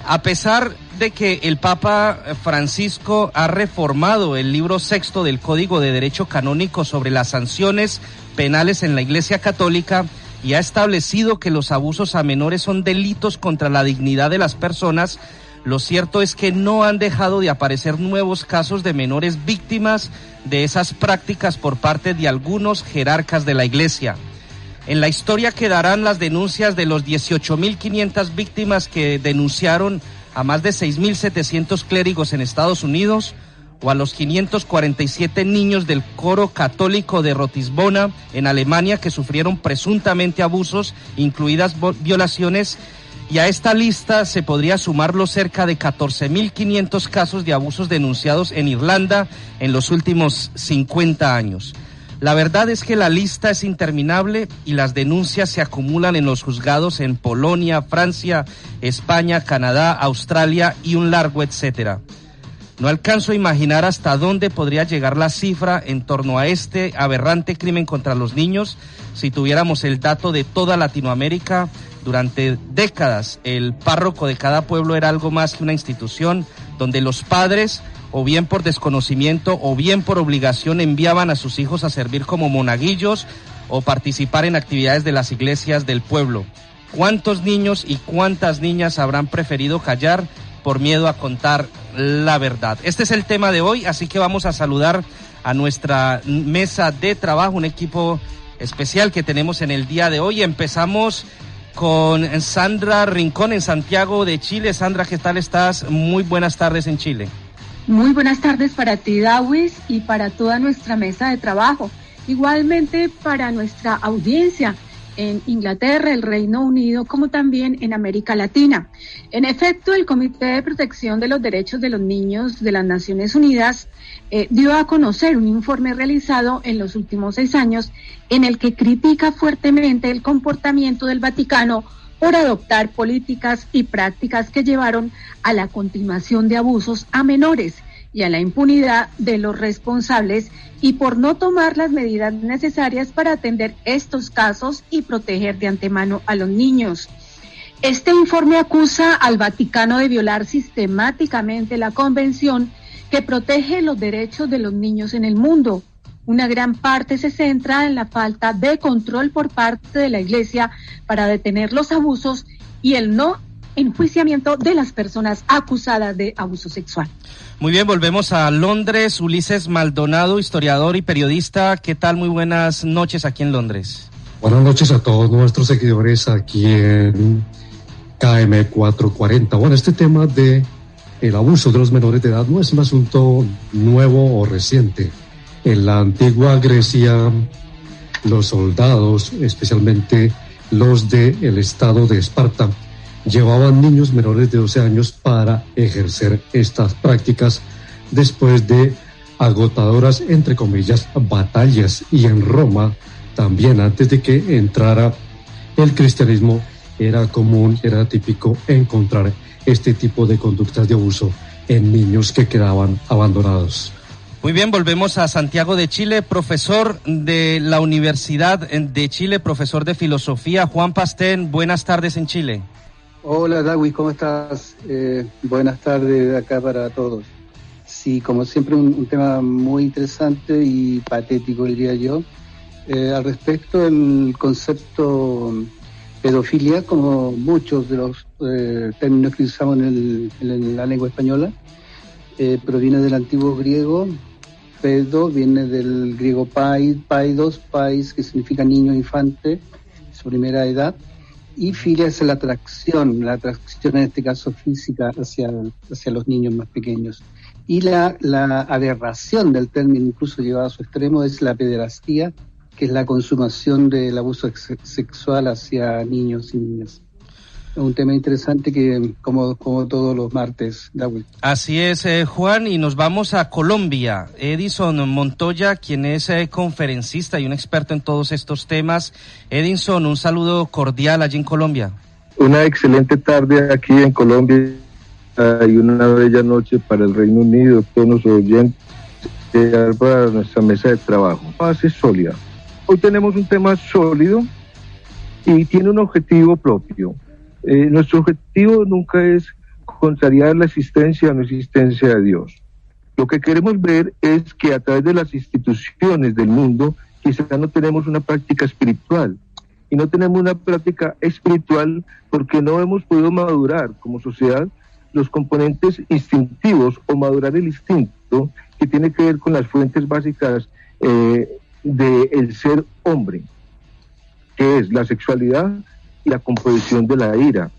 A pesar de que el Papa Francisco ha reformado el libro sexto del Código de Derecho Canónico sobre las sanciones penales en la Iglesia Católica y ha establecido que los abusos a menores son delitos contra la dignidad de las personas, lo cierto es que no han dejado de aparecer nuevos casos de menores víctimas de esas prácticas por parte de algunos jerarcas de la Iglesia. En la historia quedarán las denuncias de los 18.500 víctimas que denunciaron a más de 6.700 clérigos en Estados Unidos, o a los 547 niños del coro católico de Ratisbona en Alemania que sufrieron presuntamente abusos, incluidas violaciones, y a esta lista se podría sumar los cerca de 14.500 casos de abusos denunciados en Irlanda en los últimos 50 años. La verdad es que la lista es interminable y las denuncias se acumulan en los juzgados en Polonia, Francia, España, Canadá, Australia y un largo etcétera. No alcanzo a imaginar hasta dónde podría llegar la cifra en torno a este aberrante crimen contra los niños si tuviéramos el dato de toda Latinoamérica. Durante décadas, el párroco de cada pueblo era algo más que una institución donde los padres, o bien por desconocimiento o bien por obligación, enviaban a sus hijos a servir como monaguillos o participar en actividades de las iglesias del pueblo. ¿Cuántos niños y cuántas niñas habrán preferido callar por miedo a contar la verdad? Este es el tema de hoy, así que vamos a saludar a nuestra mesa de trabajo, un equipo especial que tenemos en el día de hoy. Empezamos con Sandra Rincón en Santiago de Chile. Sandra, ¿qué tal estás? Muy buenas tardes en Chile. Muy buenas tardes para ti, Dawis, y para toda nuestra mesa de trabajo. Igualmente para nuestra audiencia en Inglaterra, el Reino Unido, como también en América Latina. En efecto, el Comité de Protección de los Derechos de los Niños de las Naciones Unidas dio a conocer un informe realizado en los últimos 6 años en el que critica fuertemente el comportamiento del Vaticano por adoptar políticas y prácticas que llevaron a la continuación de abusos a menores y a la impunidad de los responsables, y por no tomar las medidas necesarias para atender estos casos y proteger de antemano a los niños. Este informe acusa al Vaticano de violar sistemáticamente la convención que protege los derechos de los niños en el mundo. Una gran parte se centra en la falta de control por parte de la Iglesia para detener los abusos y el no enjuiciamiento de las personas acusadas de abuso sexual. Muy bien, volvemos a Londres. Ulises Maldonado, historiador y periodista. ¿Qué tal? Muy buenas noches aquí en Londres. Buenas noches a todos nuestros seguidores aquí en KM440. Bueno, este tema de el abuso de los menores de edad no es un asunto nuevo o reciente. En la antigua Grecia, los soldados, especialmente los del estado de Esparta, llevaban niños menores de 12 años para ejercer estas prácticas después de agotadoras, entre comillas, batallas. Y en Roma, también antes de que entrara el cristianismo, era común, era típico encontrar este tipo de conductas de abuso en niños que quedaban abandonados. Muy bien, volvemos a Santiago de Chile. Profesor de la Universidad de Chile, profesor de filosofía, Juan Pastén, buenas tardes en Chile. Hola, Dawis, ¿cómo estás? Buenas tardes de acá para todos. Sí, como siempre, un tema muy interesante y patético, diría yo. Al respecto, el concepto pedofilia, como muchos de los términos que usamos en la lengua española, proviene del antiguo griego. Pedo viene del griego paidos, pais, que significa niño, infante, su primera edad. Y filia es la atracción en este caso física hacia los niños más pequeños. Y la aberración del término, incluso llevado a su extremo, es la pederastía, que es la consumación del abuso sexual hacia niños y niñas. Es un tema interesante que, como todos los martes, Dawid. Así es, Juan, y nos vamos a Colombia. Edison Montoya, quien es conferencista y un experto en todos estos temas. Edison, un saludo cordial allí en Colombia. Una excelente tarde aquí en Colombia y una bella noche para el Reino Unido, todos nuestros oyentes, para nuestra mesa de trabajo. Base sólida. Hoy tenemos un tema sólido y tiene un objetivo propio. Nuestro objetivo nunca es contrariar la existencia o no existencia de Dios. Lo que queremos ver es que a través de las instituciones del mundo quizás no tenemos una práctica espiritual, y no tenemos una práctica espiritual porque no hemos podido madurar como sociedad los componentes instintivos o madurar el instinto que tiene que ver con las fuentes básicas del ser hombre, que es la sexualidad y la composición de la ira,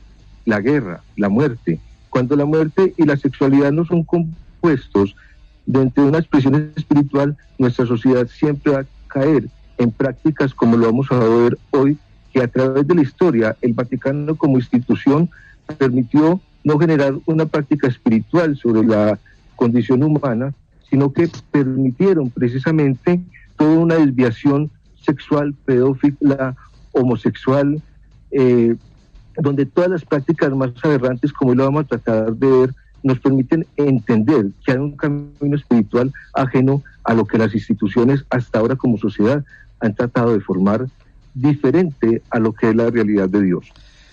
la guerra, la muerte. Cuando la muerte y la sexualidad no son compuestos dentro de una expresión espiritual, nuestra sociedad siempre va a caer en prácticas como lo vamos a ver hoy, que a través de la historia el Vaticano como institución permitió no generar una práctica espiritual sobre la condición humana, sino que permitieron precisamente toda una desviación sexual, pedófila, homosexual, donde todas las prácticas más aberrantes, como lo vamos a tratar de ver, nos permiten entender que hay un camino espiritual ajeno a lo que las instituciones hasta ahora como sociedad han tratado de formar, diferente a lo que es la realidad de Dios.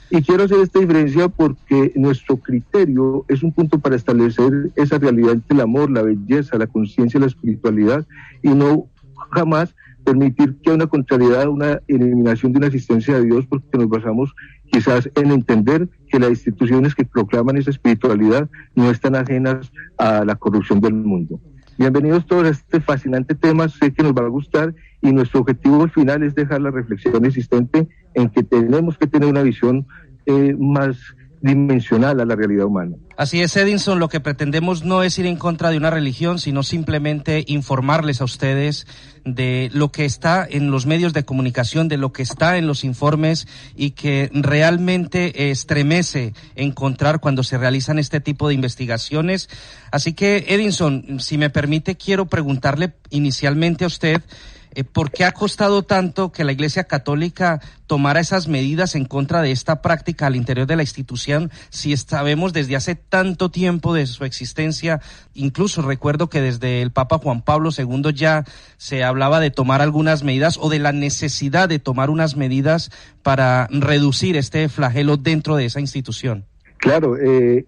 Y quiero hacer esta diferencia porque nuestro criterio es un punto para establecer esa realidad entre el amor, la belleza, la conciencia y la espiritualidad, y no jamás permitir que haya una contrariedad, una eliminación de una existencia de Dios, porque nos basamos quizás en entender que las instituciones que proclaman esa espiritualidad no están ajenas a la corrupción del mundo. Bienvenidos todos a este fascinante tema, sé que nos va a gustar, y nuestro objetivo final es dejar la reflexión existente en que tenemos que tener una visión más dimensional a la realidad humana. Así es, Edinson, lo que pretendemos no es ir en contra de una religión, sino simplemente informarles a ustedes de lo que está en los medios de comunicación, de lo que está en los informes, y que realmente estremece encontrar cuando se realizan este tipo de investigaciones. Así que, Edinson, si me permite, quiero preguntarle inicialmente a usted, ¿por qué ha costado tanto que la Iglesia Católica tomara esas medidas en contra de esta práctica al interior de la institución, si sabemos desde hace tanto tiempo de su existencia? Incluso recuerdo que desde el Papa Juan Pablo II ya se hablaba de tomar algunas medidas, o de la necesidad de tomar unas medidas para reducir este flagelo dentro de esa institución. Claro,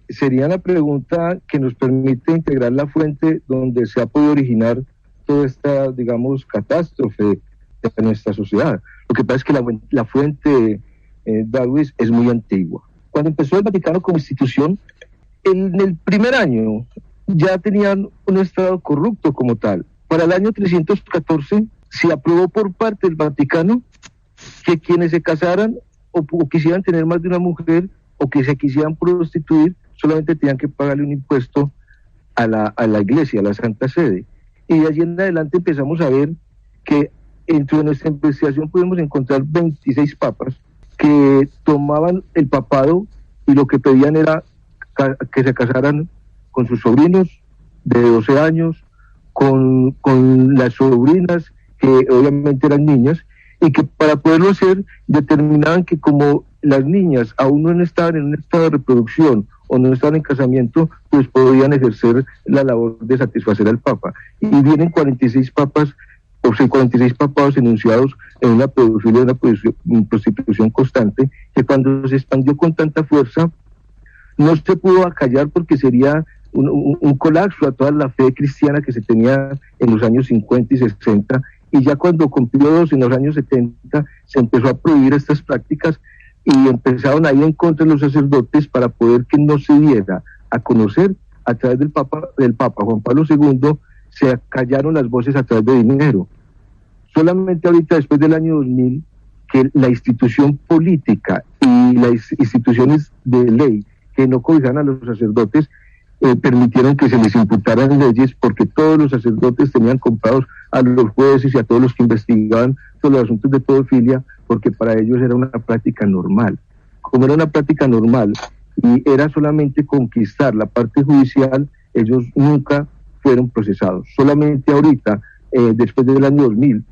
sería la pregunta que nos permite integrar la fuente donde se ha podido originar toda esta, digamos, catástrofe de nuestra sociedad. Lo que pasa es que la fuente, Darwin, es muy antigua. Cuando empezó el Vaticano como institución, en el primer año ya tenían un estado corrupto como tal. Para el año 314 se aprobó por parte del Vaticano que quienes se casaran o quisieran tener más de una mujer, o que se quisieran prostituir, solamente tenían que pagarle un impuesto a la Iglesia, a la Santa Sede. Y de allí en adelante empezamos a ver que dentro de nuestra investigación pudimos encontrar 26 papas que tomaban el papado y lo que pedían era que se casaran con sus sobrinos de 12 años, con las sobrinas que obviamente eran niñas, y que para poderlo hacer determinaban que como las niñas aún no estaban en un estado de reproducción o no estaban en casamiento, pues podían ejercer la labor de satisfacer al Papa. Y vienen 46 papas, o sea, 46 papados enunciados en una pedofilia, una prostitución constante, que cuando se expandió con tanta fuerza, no se pudo acallar porque sería un colapso a toda la fe cristiana que se tenía en los años 50 y 60, y ya cuando cumplió 2 en los años 70, se empezó a prohibir estas prácticas, y empezaron ahí en contra de los sacerdotes para poder que no se diera a conocer a través del Papa Juan Pablo II, se acallaron las voces a través de dinero. Solamente ahorita, después del año 2000, que la institución política y las instituciones de ley que no cobijan a los sacerdotes permitieron que se les imputaran leyes, porque todos los sacerdotes tenían comprados a los jueces y a todos los que investigaban sobre los asuntos de pedofilia, porque para ellos era una práctica normal. Como era una práctica normal y era solamente conquistar la parte judicial, ellos nunca fueron procesados. Solamente ahorita, después del año 2000,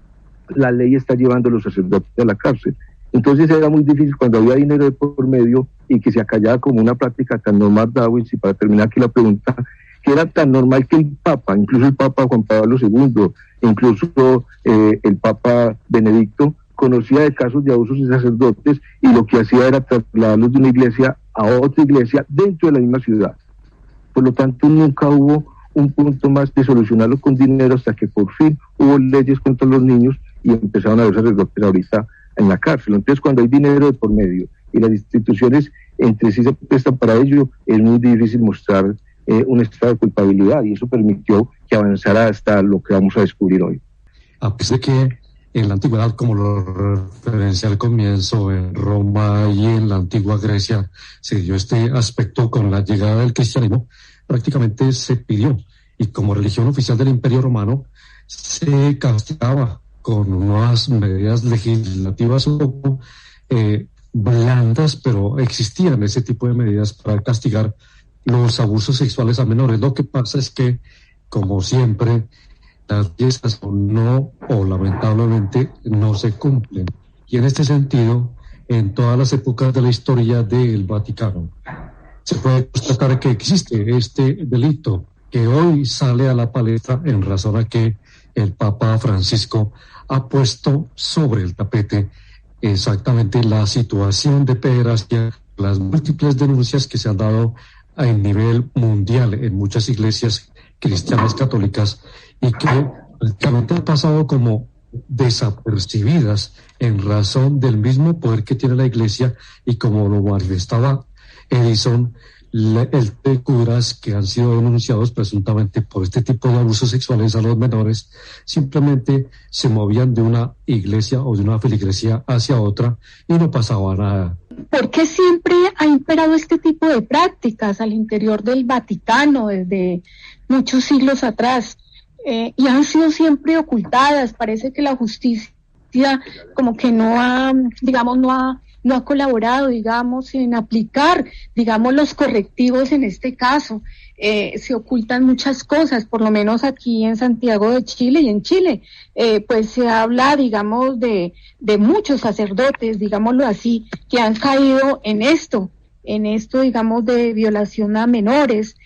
la ley está llevando a los sacerdotes a la cárcel. Entonces era muy difícil cuando había dinero de por medio y que se acallaba como una práctica tan normal, Darwin. Y para terminar aquí la pregunta, que era tan normal que el Papa, incluso el Papa Juan Pablo II, incluso el Papa Benedicto, conocía de casos de abusos de sacerdotes y lo que hacía era trasladarlos de una iglesia a otra iglesia dentro de la misma ciudad. Por lo tanto, nunca hubo un punto más de solucionarlo con dinero hasta que por fin hubo leyes contra los niños y empezaron a haber sacerdotes ahorita en la cárcel. Entonces, cuando hay dinero de por medio y las instituciones entre sí se prestan para ello, es muy difícil mostrar un estado de culpabilidad, y eso permitió que avanzara hasta lo que vamos a descubrir hoy. A pesar de que en la antigüedad, como lo referencié al comienzo, en Roma y en la antigua Grecia, se dio este aspecto con la llegada del cristianismo, prácticamente se pidió, y como religión oficial del Imperio Romano, se castigaba con unas medidas legislativas un poco blandas, pero existían ese tipo de medidas para castigar los abusos sexuales a menores. Lo que pasa es que, como siempre, las leyes no, o lamentablemente, no se cumplen. Y en este sentido, en todas las épocas de la historia del Vaticano, se puede constatar que existe este delito que hoy sale a la palestra en razón a que el Papa Francisco ha puesto sobre el tapete exactamente la situación de pederastia, las múltiples denuncias que se han dado a nivel mundial en muchas iglesias cristianas católicas y que prácticamente han pasado como desapercibidas en razón del mismo poder que tiene la iglesia, y como lo manifestaba Edison, el de curas que han sido denunciados presuntamente por este tipo de abusos sexuales a los menores simplemente se movían de una iglesia o de una feligresía hacia otra y no pasaba nada. ¿Por qué siempre ha imperado este tipo de prácticas al interior del Vaticano desde muchos siglos atrás? Y han sido siempre ocultadas. Parece que la justicia como que no ha colaborado, digamos, en aplicar, digamos, los correctivos en este caso. Se ocultan muchas cosas, por lo menos aquí en Santiago de Chile y en Chile, pues se habla, digamos, de muchos sacerdotes, digámoslo así, que han caído en esto, digamos, de violación a menores.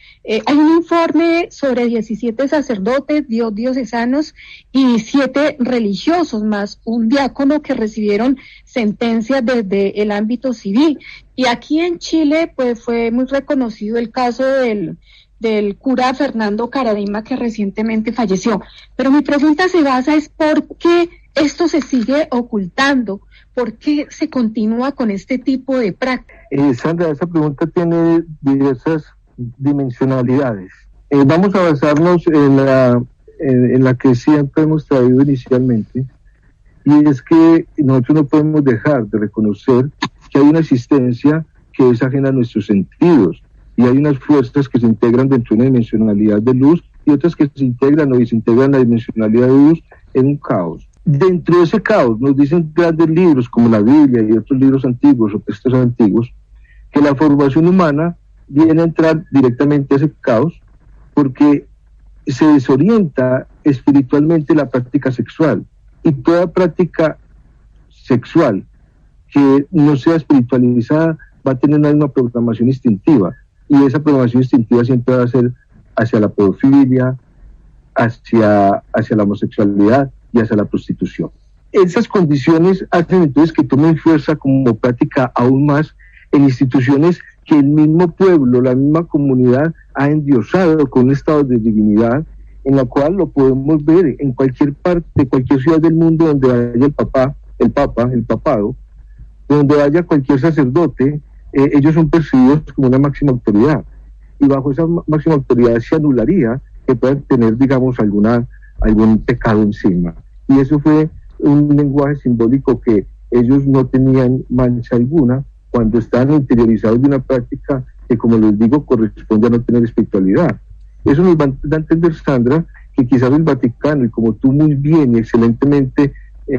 Hay un informe sobre 17 sacerdotes, diocesanos y 7 religiosos, más un diácono que recibieron sentencias desde el ámbito civil. Y aquí en Chile, pues fue muy reconocido el caso del cura Fernando Caradima, que recientemente falleció. Pero mi pregunta se basa es ¿por qué esto se sigue ocultando? ¿Por qué se continúa con este tipo de prácticas? Sandra, esa pregunta tiene diversas dimensionalidades. Vamos a basarnos en la que siempre hemos traído inicialmente, y es que nosotros no podemos dejar de reconocer que hay una existencia que es ajena a nuestros sentidos, y hay unas fuerzas que se integran dentro de una dimensionalidad de luz y otras que se integran o desintegran la dimensionalidad de luz en un caos. Dentro de ese caos nos dicen grandes libros como la Biblia y otros libros antiguos o textos antiguos que la formación humana viene a entrar directamente a ese caos porque se desorienta espiritualmente la práctica sexual, y toda práctica sexual que no sea espiritualizada va a tener una misma programación instintiva, y esa programación instintiva siempre va a ser hacia la pedofilia, hacia la homosexualidad y hacia la prostitución. Esas condiciones hacen entonces que tomen fuerza como práctica aún más en instituciones que el mismo pueblo, la misma comunidad ha endiosado con un estado de divinidad, en la cual lo podemos ver en cualquier parte, cualquier ciudad del mundo donde haya el papado, donde haya cualquier sacerdote, ellos son percibidos como una máxima autoridad, y bajo esa máxima autoridad se anularía que puedan tener, digamos, algún pecado encima. Y eso fue un lenguaje simbólico que ellos no tenían mancha alguna cuando estaban interiorizados de una práctica que, como les digo, corresponde a no tener espiritualidad. Eso nos va a entender, Sandra, que quizás el Vaticano, y como tú muy bien y excelentemente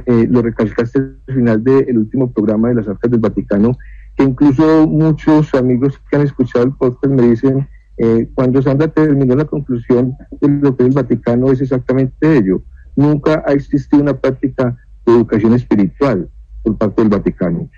lo recalcaste al final del último programa de las Arcas del Vaticano, que incluso muchos amigos que han escuchado el podcast me dicen, cuando Sandra terminó la conclusión de lo que es el Vaticano, es exactamente ello. Nunca ha existido una práctica de educación espiritual por parte del Vaticano.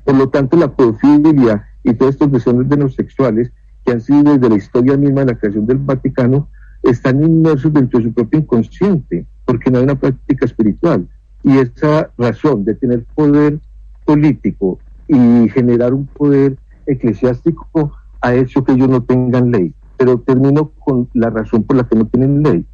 Por lo tanto, la pedofilia y todos estos desórdenes sexuales que han sido desde la historia misma de la creación del Vaticano están inmersos dentro de su propio inconsciente, porque no hay una práctica espiritual. Y esa razón de tener poder político y generar un poder eclesiástico ha hecho que ellos no tengan ley. Pero termino con la razón por la que no tienen ley.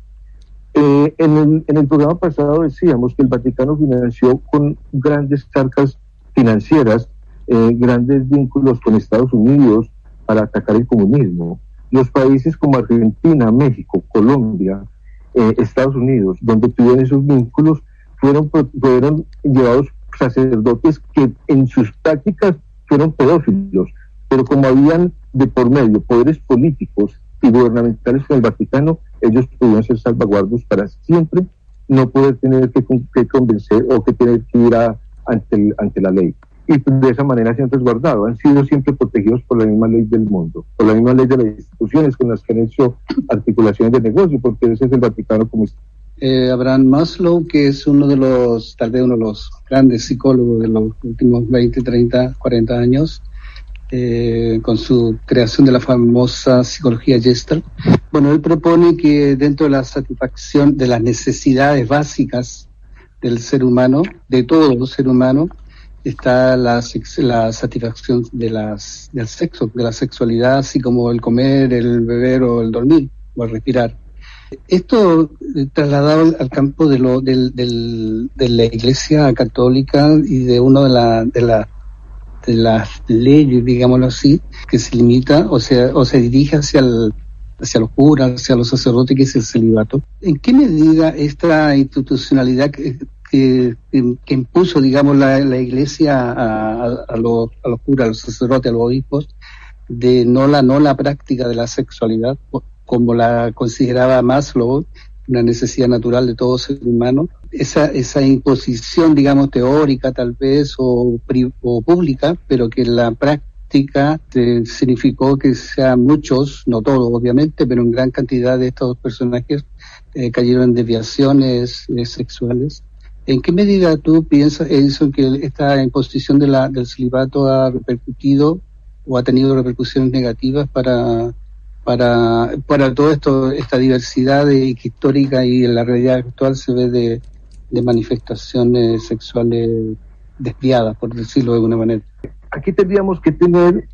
En el programa pasado decíamos que el Vaticano financió con grandes arcas financieras, grandes vínculos con Estados Unidos para atacar el comunismo. Los países como Argentina, México, Colombia, Estados Unidos, donde tuvieron esos vínculos, fueron llevados sacerdotes que en sus prácticas fueron pedófilos, pero como habían de por medio poderes políticos y gubernamentales con el Vaticano, ellos pudieron ser salvaguardos para siempre, no poder tener que convencer o que tener que ir ante la ley. Y de esa manera se han resguardado, han sido siempre protegidos por la misma ley del mundo, por la misma ley de las instituciones con las que han hecho articulaciones de negocio, porque ese es el Vaticano como está. Abraham Maslow, que es tal vez uno de los grandes psicólogos de los últimos 20, 30, 40 años, con su creación de la famosa psicología Gestalt. Bueno, él propone que dentro de la satisfacción de las necesidades básicas del ser humano, de todo ser humano, está la satisfacción del sexo, de la sexualidad, así como el comer, el beber o el dormir o el respirar. Esto trasladado al campo de la Iglesia Católica y de una de las leyes, digámoslo así, que se limita o se dirige hacia los curas, hacia los sacerdotes, que es el celibato. ¿En qué medida esta institucionalidad que impuso, digamos, la Iglesia a los curas, a los sacerdotes, a los obispos, de no la práctica de la sexualidad, como la consideraba Maslow, una necesidad natural de todo ser humano, esa imposición, digamos, teórica tal vez o pública, pero que la práctica significó que sean muchos, no todos obviamente, pero en gran cantidad de estos personajes cayeron en desviaciones sexuales? ¿En qué medida tú piensas eso, que esta imposición del celibato ha repercutido o ha tenido repercusiones negativas para todo esto, esta diversidad histórica y en la realidad actual se ve de manifestaciones sexuales desviadas, por decirlo de alguna manera? Aquí tendríamos que tener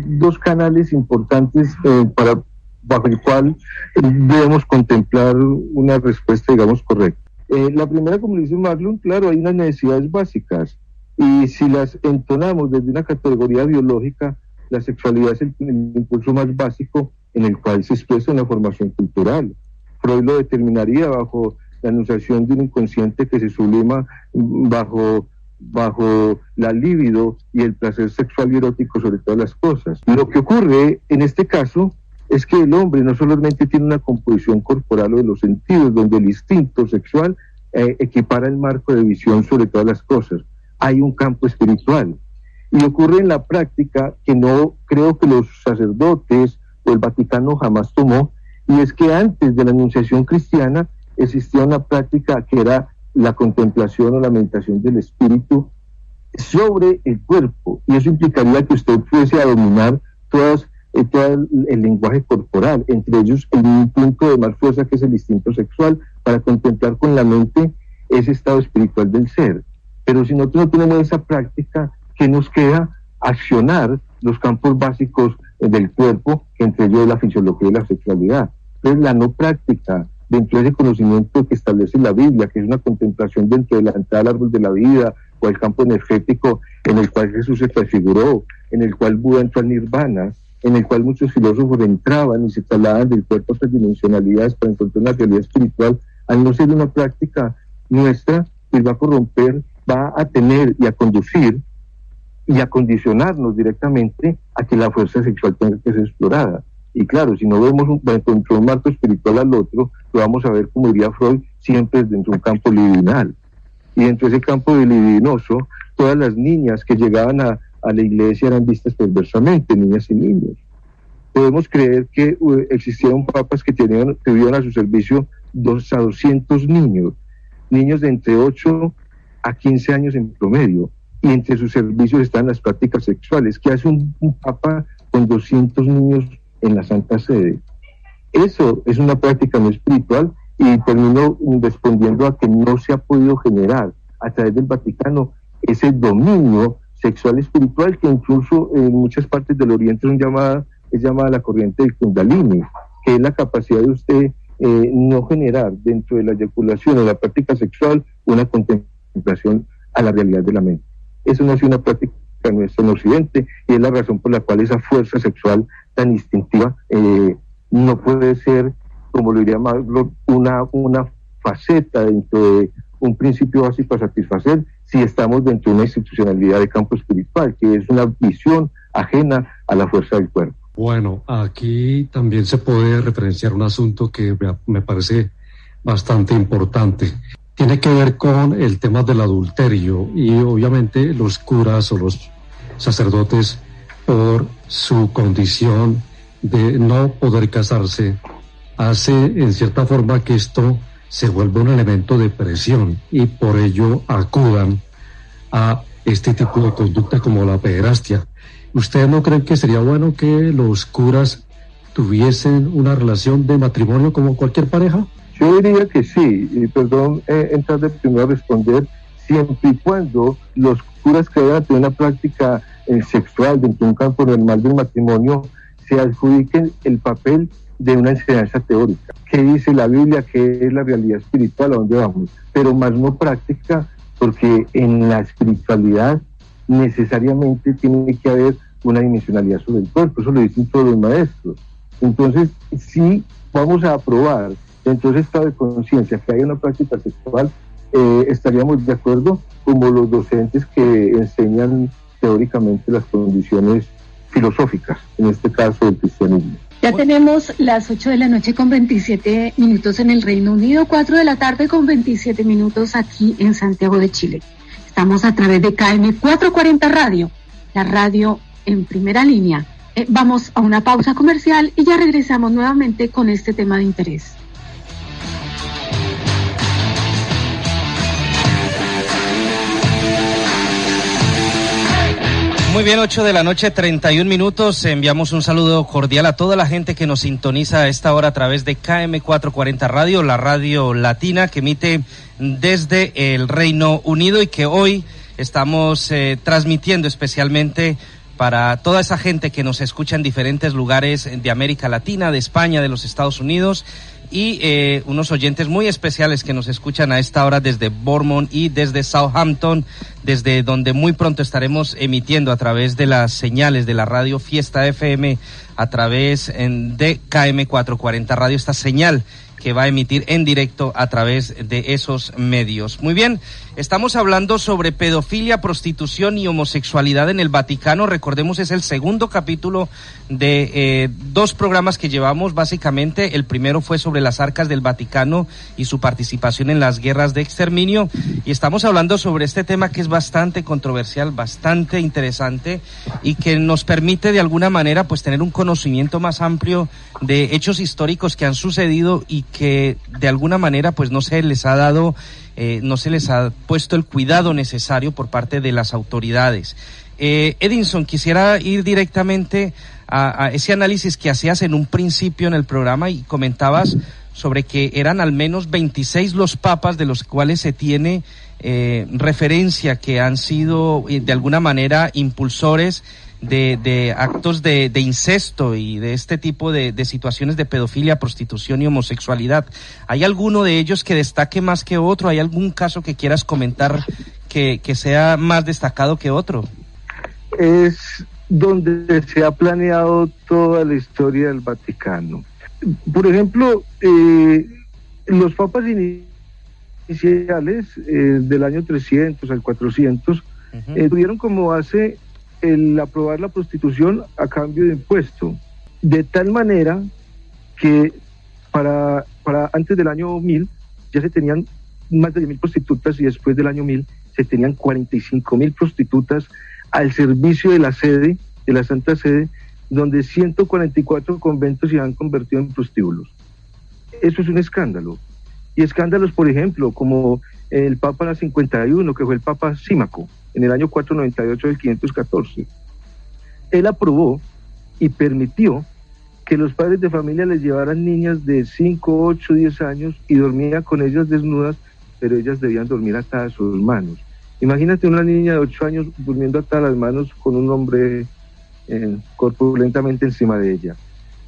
dos canales importantes bajo el cual debemos contemplar una respuesta, digamos, correcta. La primera, como dice Marlon, claro, hay unas necesidades básicas, y si las entonamos desde una categoría biológica, la sexualidad es el impulso más básico en el cual se expresa una formación cultural. Freud lo determinaría bajo la enunciación de un inconsciente que se sublima bajo la libido y el placer sexual y erótico sobre todas las cosas. Lo que ocurre en este caso es que el hombre no solamente tiene una composición corporal o de los sentidos, donde el instinto sexual equipara el marco de visión sobre todas las cosas. Hay un campo espiritual. Y ocurre en la práctica que no creo que los sacerdotes o el Vaticano jamás tomó, y es que antes de la anunciación cristiana existía una práctica que era la contemplación o la meditación del espíritu sobre el cuerpo, y eso implicaría que usted fuese a dominar todo el lenguaje corporal, entre ellos el punto de más fuerza que es el instinto sexual, para contemplar con la mente ese estado espiritual del ser. Pero si nosotros no tenemos esa práctica, ¿qué nos queda? Accionar los campos básicos del cuerpo, que entre ellos la fisiología y la sexualidad. Entonces la no práctica dentro de ese conocimiento que establece la Biblia, que es una contemplación dentro de la entrada al árbol de la vida, o el campo energético en el cual Jesús se transfiguró, en el cual Buda entró al nirvana, en el cual muchos filósofos entraban y se trasladaban del cuerpo a otras dimensionalidades para encontrar una realidad espiritual, al no ser una práctica nuestra, pues va a corromper, va a tener y a conducir y a condicionarnos directamente a que la fuerza sexual tenga que ser explorada. Y claro, si no vemos dentro de un marco espiritual al otro, lo vamos a ver, como diría Freud, siempre dentro de un campo libidinal. Y dentro de ese campo libidinoso, todas las niñas que llegaban a la iglesia eran vistas perversamente, niñas y niños. Podemos creer que existieron papas que tuvieron a su servicio a 200 niños de entre 8 a 15 años en promedio, y entre sus servicios están las prácticas sexuales. ¿Qué hace un papa con 200 niños en la Santa Sede? Eso es una práctica no espiritual, y termino respondiendo a que no se ha podido generar a través del Vaticano ese dominio sexual espiritual que incluso en muchas partes del Oriente es llamada la corriente del Kundalini, que es la capacidad de usted no generar dentro de la eyaculación o la práctica sexual una contemplación a la realidad de la mente. Eso no es una práctica nuestra en Occidente y es la razón por la cual esa fuerza sexual tan instintiva no puede ser, como lo diría Maslow, una faceta dentro de un principio básico a satisfacer si estamos dentro de una institucionalidad de campo espiritual, que es una visión ajena a la fuerza del cuerpo. Bueno, aquí también se puede referenciar un asunto que me parece bastante importante. Tiene que ver con el tema del adulterio y obviamente los curas o los sacerdotes, por su condición de no poder casarse, hace en cierta forma que esto se vuelva un elemento de presión y por ello acudan a este tipo de conducta como la pederastia. ¿Ustedes no creen que sería bueno que los curas tuviesen una relación de matrimonio como cualquier pareja? Yo diría que sí, y perdón entrar de primero a responder, siempre y cuando los curas que vayan a tener una práctica sexual dentro de un campo normal del matrimonio se adjudiquen el papel de una enseñanza teórica. ¿Qué dice la Biblia? ¿Qué es la realidad espiritual? ¿A dónde vamos? Pero más no práctica, porque en la espiritualidad necesariamente tiene que haber una dimensionalidad sobre el cuerpo, eso lo dicen todos los maestros. Entonces, si vamos a aprobar dentro de ese estado de conciencia que haya una práctica sexual, estaríamos de acuerdo como los docentes que enseñan teóricamente las condiciones filosóficas, en este caso del cristianismo. Ya tenemos las 8 de la noche con 27 minutos en el Reino Unido, 4 de la tarde con 27 minutos aquí en Santiago de Chile. Estamos a través de KM 440 Radio, la radio en primera línea. Vamos a una pausa comercial y ya regresamos nuevamente con este tema de interés. Muy bien, 8 de la noche, 31 minutos. Enviamos un saludo cordial a toda la gente que nos sintoniza a esta hora a través de KM440 Radio, la radio latina que emite desde el Reino Unido y que hoy estamos transmitiendo especialmente para toda esa gente que nos escucha en diferentes lugares de América Latina, de España, de los Estados Unidos y unos oyentes muy especiales que nos escuchan a esta hora desde Bournemouth y desde Southampton, desde donde muy pronto estaremos emitiendo a través de las señales de la radio Fiesta FM, a través de KM440 Radio, esta señal que va a emitir en directo a través de esos medios. Muy bien, estamos hablando sobre pedofilia, prostitución y homosexualidad en el Vaticano. Recordemos, es el segundo capítulo de 2 programas que llevamos básicamente. El primero fue sobre las arcas del Vaticano y su participación en las guerras de exterminio. Y estamos hablando sobre este tema que es bastante controversial, bastante interesante y que nos permite de alguna manera pues tener un conocimiento más amplio de hechos históricos que han sucedido y que de alguna manera pues no se les ha dado, no se les ha puesto el cuidado necesario por parte de las autoridades. Edinson, quisiera ir directamente a ese análisis que hacías en un principio en el programa y comentabas sobre que eran al menos 26 los papas de los cuales se tiene referencia que han sido de alguna manera impulsores de actos de incesto y de este tipo de situaciones de pedofilia, prostitución y homosexualidad. ¿Hay alguno de ellos que destaque más que otro? ¿Hay algún caso que quieras comentar que sea más destacado que otro? Es donde se ha planeado toda la historia del Vaticano. Por ejemplo, los papas iniciales del año 300 al 400 tuvieron como base el aprobar la prostitución a cambio de impuesto, de tal manera que para antes del año 1000 ya se tenían más de 10.000 prostitutas y después del año 1000 se tenían 45.000 prostitutas al servicio de la sede, de la Santa Sede, donde 144 conventos se han convertido en prostíbulos. Eso es un escándalo. Y escándalos, por ejemplo, como el Papa 51, que fue el Papa Símaco, en el año 498 del 514. Él aprobó y permitió que los padres de familia les llevaran niñas de 5, 8, 10 años y dormían con ellas desnudas pero ellas debían dormir atadas a sus manos. Imagínate una niña de 8 años durmiendo atada las manos con un hombre corpulentamente encima de ella.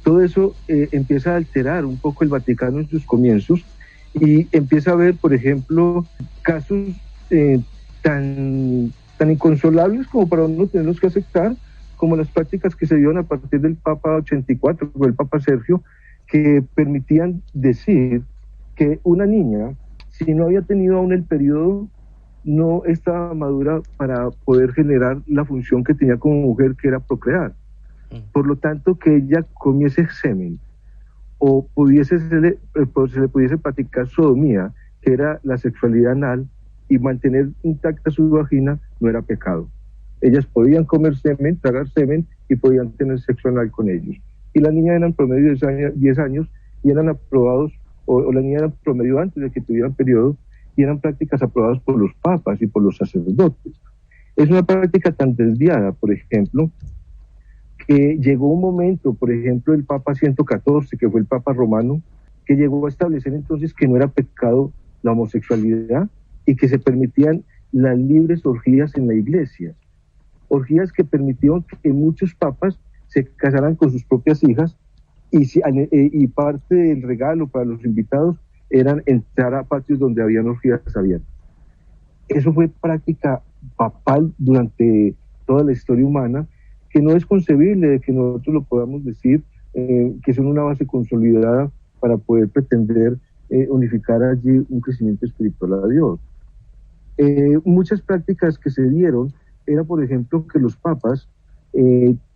Todo eso empieza a alterar un poco el Vaticano en sus comienzos y empieza a ver, por ejemplo, casos tan inconsolables como para uno tenerlos que aceptar, como las prácticas que se dieron a partir del Papa 84, o el Papa Sergio, que permitían decir que una niña, si no había tenido aún el periodo, no estaba madura para poder generar la función que tenía como mujer, que era procrear. Por lo tanto, que ella comiese semen o se le pudiese practicar sodomía, que era la sexualidad anal, y mantener intacta su vagina, no era pecado. Ellas podían comer semen, tragar semen, y podían tener sexo anal con ellos. Y la niña era en promedio de 10 años y eran aprobados, o la niña era en promedio antes de que tuvieran periodo, y eran prácticas aprobadas por los papas y por los sacerdotes. Es una práctica tan desviada, por ejemplo, que llegó un momento, por ejemplo, el Papa 114, que fue el Papa romano, que llegó a establecer entonces que no era pecado la homosexualidad y que se permitían las libres orgías en la iglesia. Orgías que permitieron que muchos papas se casaran con sus propias hijas y parte del regalo para los invitados eran entrar a patios donde habían orgías abiertas. Eso fue práctica papal durante toda la historia humana, que no es concebible de que nosotros lo podamos decir, que son una base consolidada para poder pretender unificar allí un crecimiento espiritual a Dios. Muchas prácticas que se dieron era, por ejemplo, que los papas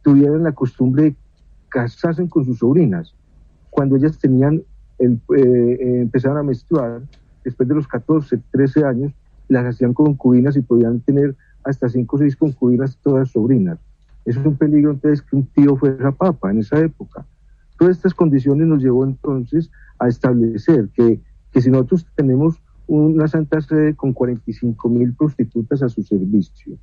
tuvieran la costumbre de casarse con sus sobrinas. Cuando ellas empezaron a menstruar, después de los 14, 13 años, las hacían concubinas y podían tener hasta 5 o 6 concubinas, todas sobrinas. Eso es un peligro entonces que un tío fuera papa en esa época. Todas estas condiciones nos llevó entonces a establecer que si nosotros tenemos una Santa Sede con 45.000 prostitutas a su servicio,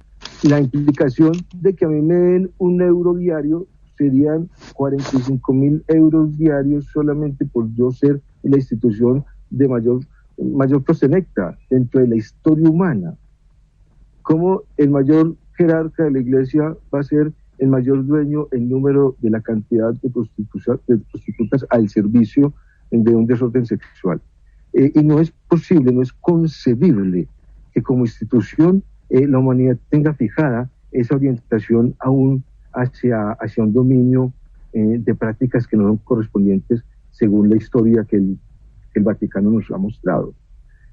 la implicación de que a mí me den €1 diario serían 45.000 euros diarios solamente por yo ser la institución de mayor prosenecta dentro de la historia humana. Como el mayor jerarca de la iglesia va a ser el mayor dueño en número de la cantidad de prostitutas al servicio de un desorden sexual. Y no es posible, no es concebible que como institución la humanidad tenga fijada esa orientación aún hacia un dominio de prácticas que no son correspondientes según la historia que el Vaticano nos ha mostrado.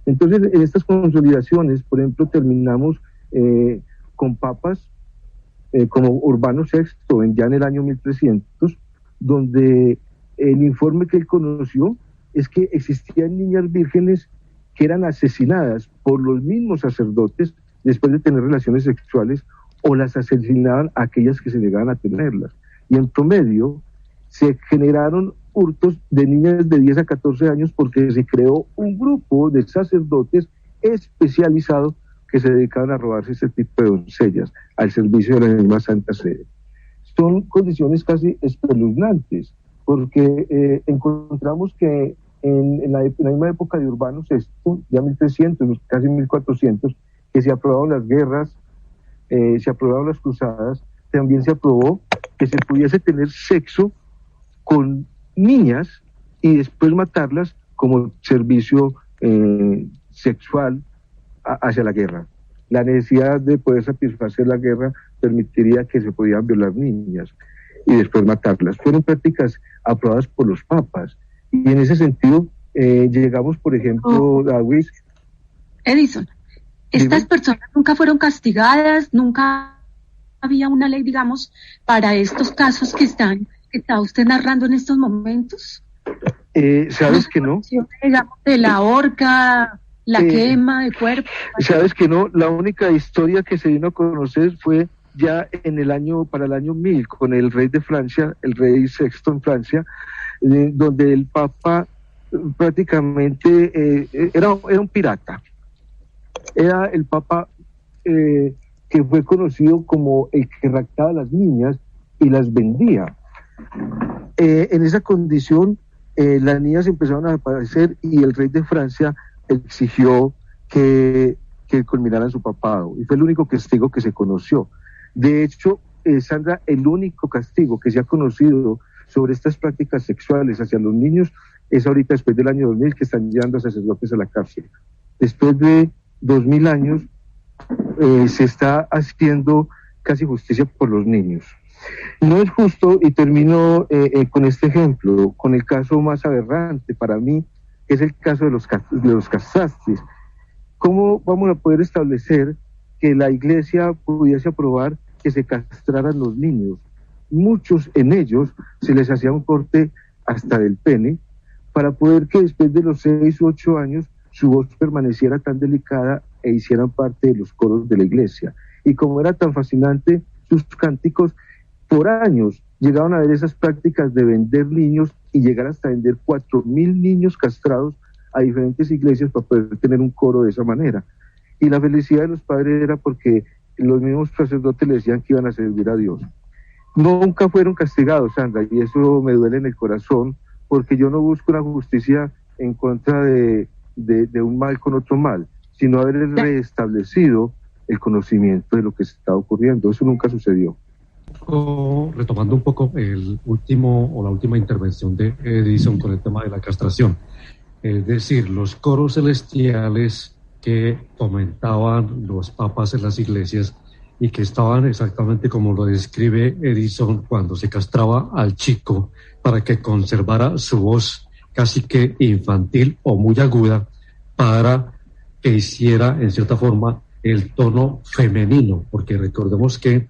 Entonces, en estas consolidaciones, por ejemplo, terminamos con papas como Urbano VI, ya en el año 1300, donde el informe que él conoció es que existían niñas vírgenes que eran asesinadas por los mismos sacerdotes después de tener relaciones sexuales, o las asesinaban a aquellas que se negaban a tenerlas. Y en promedio se generaron hurtos de niñas de 10 a 14 años porque se creó un grupo de sacerdotes especializados que se dedicaban a robarse ese tipo de doncellas al servicio de la misma Santa Sede. Son condiciones casi espeluznantes, porque encontramos que en la misma época de Urbano VI, ya 1300, casi 1400, que se aprobaron las guerras, se aprobaron las cruzadas, también se aprobó que se pudiese tener sexo con niñas y después matarlas como servicio sexual hacia la guerra. La necesidad de poder satisfacer la guerra permitiría que se podían violar niñas y después matarlas. Fueron prácticas aprobadas por los papas. Y en ese sentido, llegamos, por ejemplo, David. Edison, estas personas nunca fueron castigadas, nunca había una ley, digamos, para estos casos que está usted narrando en estos momentos. ¿Sabes que no? Digamos, de la horca, la quema de cuerpo. ¿Sabes que no? La única historia que se vino a conocer fue ya para el año 1000, con el rey de Francia, el rey VI en Francia, donde el Papa prácticamente era un pirata. Era el Papa que fue conocido como el que raptaba a las niñas y las vendía. En esa condición, las niñas empezaron a desaparecer y el rey de Francia exigió que culminara en su papado, y fue el único castigo que se conoció. De hecho, Sandra, el único castigo que se ha conocido sobre estas prácticas sexuales hacia los niños es ahorita, después del año 2000, que están llevando a sacerdotes a la cárcel. Después de 2000 años, se está haciendo casi justicia por los niños. No es justo, y termino con este ejemplo, con el caso más aberrante para mí, que es el caso de los castrastes. ¿Cómo vamos a poder establecer que la iglesia pudiese aprobar que se castraran los niños? Muchos en ellos se les hacía un corte hasta del pene para poder que después de los 6 u 8 años su voz permaneciera tan delicada e hicieran parte de los coros de la iglesia. Y como era tan fascinante sus cánticos, por años llegaron a ver esas prácticas de vender niños y llegar hasta vender 4.000 niños castrados a diferentes iglesias para poder tener un coro de esa manera. Y la felicidad de los padres era porque los mismos sacerdotes le decían que iban a servir a Dios. Nunca fueron castigados, Sandra, y eso me duele en el corazón, porque yo no busco una justicia en contra de un mal con otro mal, sino haber restablecido el conocimiento de lo que está ocurriendo. Eso nunca sucedió. Retomando un poco la última intervención de Edison con el tema de la castración, es decir, los coros celestiales que fomentaban los papas en las iglesias y que estaban exactamente como lo describe Edison cuando se castraba al chico para que conservara su voz casi que infantil o muy aguda para que hiciera en cierta forma el tono femenino, porque recordemos que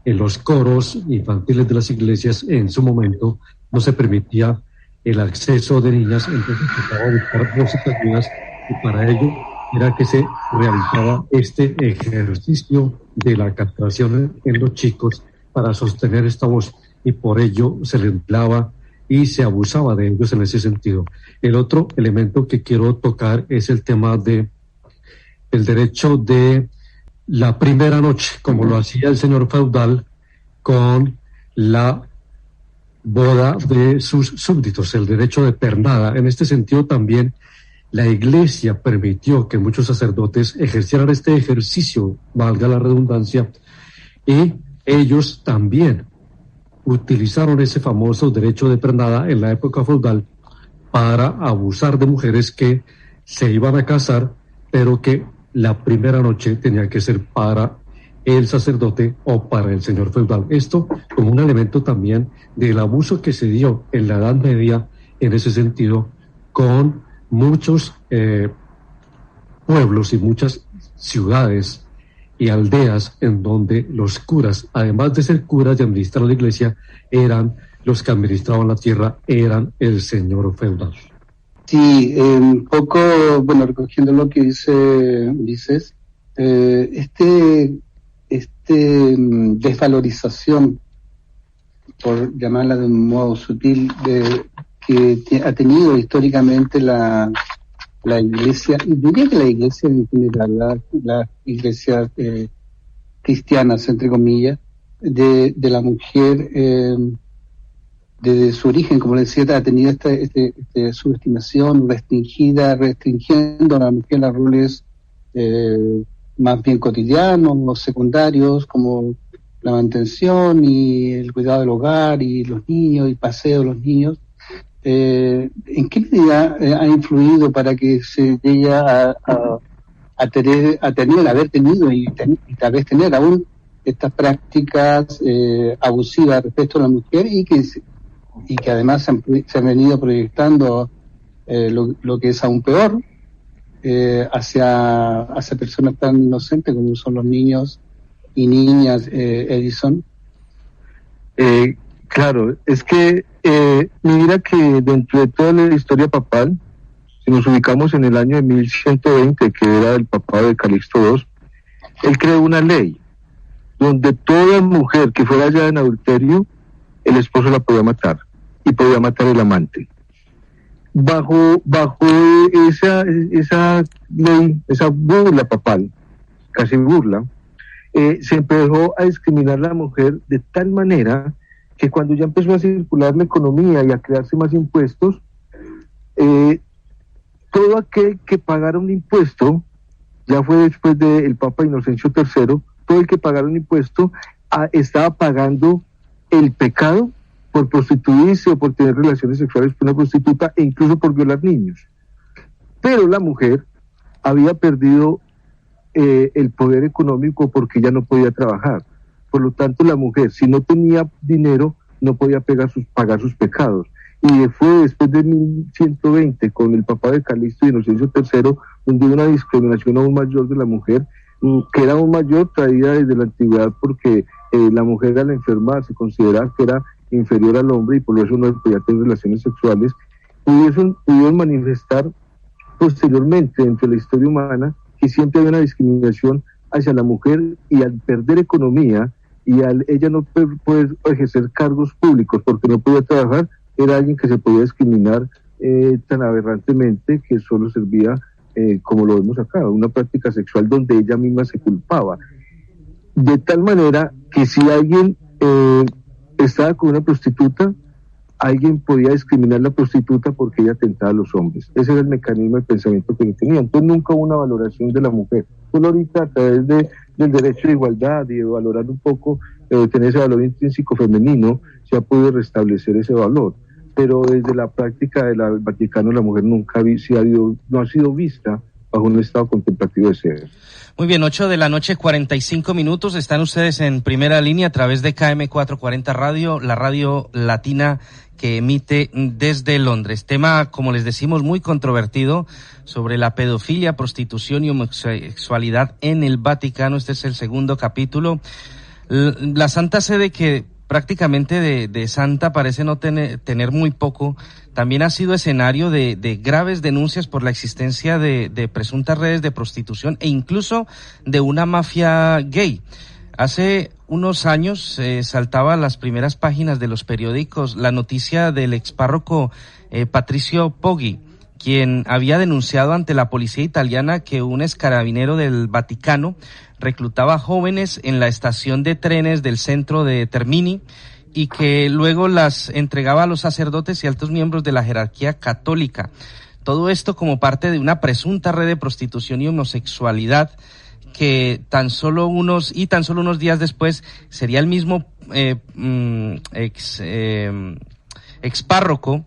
en los coros infantiles de las iglesias en su momento no se permitía el acceso de niñas, entonces tocaba buscar voces agudas y para ello era que se realizaba este ejercicio de la castración en los chicos para sostener esta voz y por ello se le empleaba y se abusaba de ellos en ese sentido. El otro elemento que quiero tocar es el tema de el derecho de la primera noche, como lo hacía el señor feudal con la boda de sus súbditos, el derecho de pernada. En este sentido también la iglesia permitió que muchos sacerdotes ejercieran este ejercicio, valga la redundancia, y ellos también utilizaron ese famoso derecho de pernada en la época feudal para abusar de mujeres que se iban a casar, pero que la primera noche tenía que ser para el sacerdote o para el señor feudal. Esto como un elemento también del abuso que se dio en la Edad Media en ese sentido con muchos pueblos y muchas ciudades y aldeas en donde los curas, además de ser curas y administrar la iglesia, eran los que administraban la tierra, eran el señor feudal. Sí, un poco, bueno, recogiendo lo que dices, desvalorización, por llamarla de un modo sutil, que ha tenido históricamente la iglesia, diría que la iglesia en general, las iglesias cristianas, entre comillas, de la mujer, desde su origen, como le decía, ha tenido esta subestimación restringiendo a la mujer a roles más bien cotidianos o secundarios, como la mantención y el cuidado del hogar y los niños y paseo de los niños. ¿En qué medida ha influido para que se llegue a haber tenido y tal vez tener aún estas prácticas abusivas respecto a la mujer y que además se han venido proyectando lo que es aún peor hacia personas tan inocentes como son los niños y niñas, Edison? Claro, es que mira que dentro de toda la historia papal, si nos ubicamos en el año de 1120, que era el papado de Calixto II, él creó una ley donde toda mujer que fuera hallada en adulterio, el esposo la podía matar y podía matar el amante. Bajo esa ley, esa burla papal, casi burla, se empezó a discriminar a la mujer de tal manera que cuando ya empezó a circular la economía y a crearse más impuestos, todo aquel que pagara un impuesto ya fue después del Papa Inocencio III, todo el que pagara un impuesto estaba pagando el pecado por prostituirse o por tener relaciones sexuales con una prostituta e incluso por violar niños. Pero la mujer había perdido el poder económico porque ya no podía trabajar. Por lo tanto, la mujer, si no tenía dinero, no podía pagar sus pecados. Y fue después de 1120, con el Papa de Calixto y Inocencio III, donde hubo una discriminación aún mayor de la mujer, que era aún mayor traída desde la antigüedad, porque la mujer al enfermar se consideraba que era inferior al hombre y por eso no podía tener relaciones sexuales. Pudieron manifestar posteriormente dentro de la historia humana que siempre había una discriminación hacia la mujer, y al perder economía y al ella no poder ejercer cargos públicos porque no podía trabajar, era alguien que se podía discriminar tan aberrantemente que solo servía, como lo vemos acá, una práctica sexual donde ella misma se culpaba. De tal manera que si alguien estaba con una prostituta, alguien podía discriminar a la prostituta porque ella tentaba a los hombres. Ese era el mecanismo de pensamiento que tenía. Entonces nunca hubo una valoración de la mujer. Solo ahorita, a través del derecho de igualdad y de valorar un poco, tener ese valor intrínseco femenino, se ha podido restablecer ese valor. Pero desde la práctica del Vaticano, la mujer nunca no ha sido vista bajo un estado contemplativo de ser. Muy bien, 8:45 p.m. Están ustedes en Primera Línea a través de KM440 Radio, la radio latina que emite desde Londres. Tema, como les decimos, muy controvertido sobre la pedofilia, prostitución y homosexualidad en el Vaticano. Este es el segundo capítulo. La Santa Sede, que prácticamente de santa parece no tener muy poco, también ha sido escenario de graves denuncias por la existencia de presuntas redes de prostitución e incluso de una mafia gay. Hace unos años saltaba a las primeras páginas de los periódicos la noticia del expárroco Patricio Poggi, quien había denunciado ante la policía italiana que un excarabinero del Vaticano reclutaba jóvenes en la estación de trenes del centro de Termini y que luego las entregaba a los sacerdotes y altos miembros de la jerarquía católica. Todo esto como parte de una presunta red de prostitución y homosexualidad que tan solo unos días después sería el mismo expárroco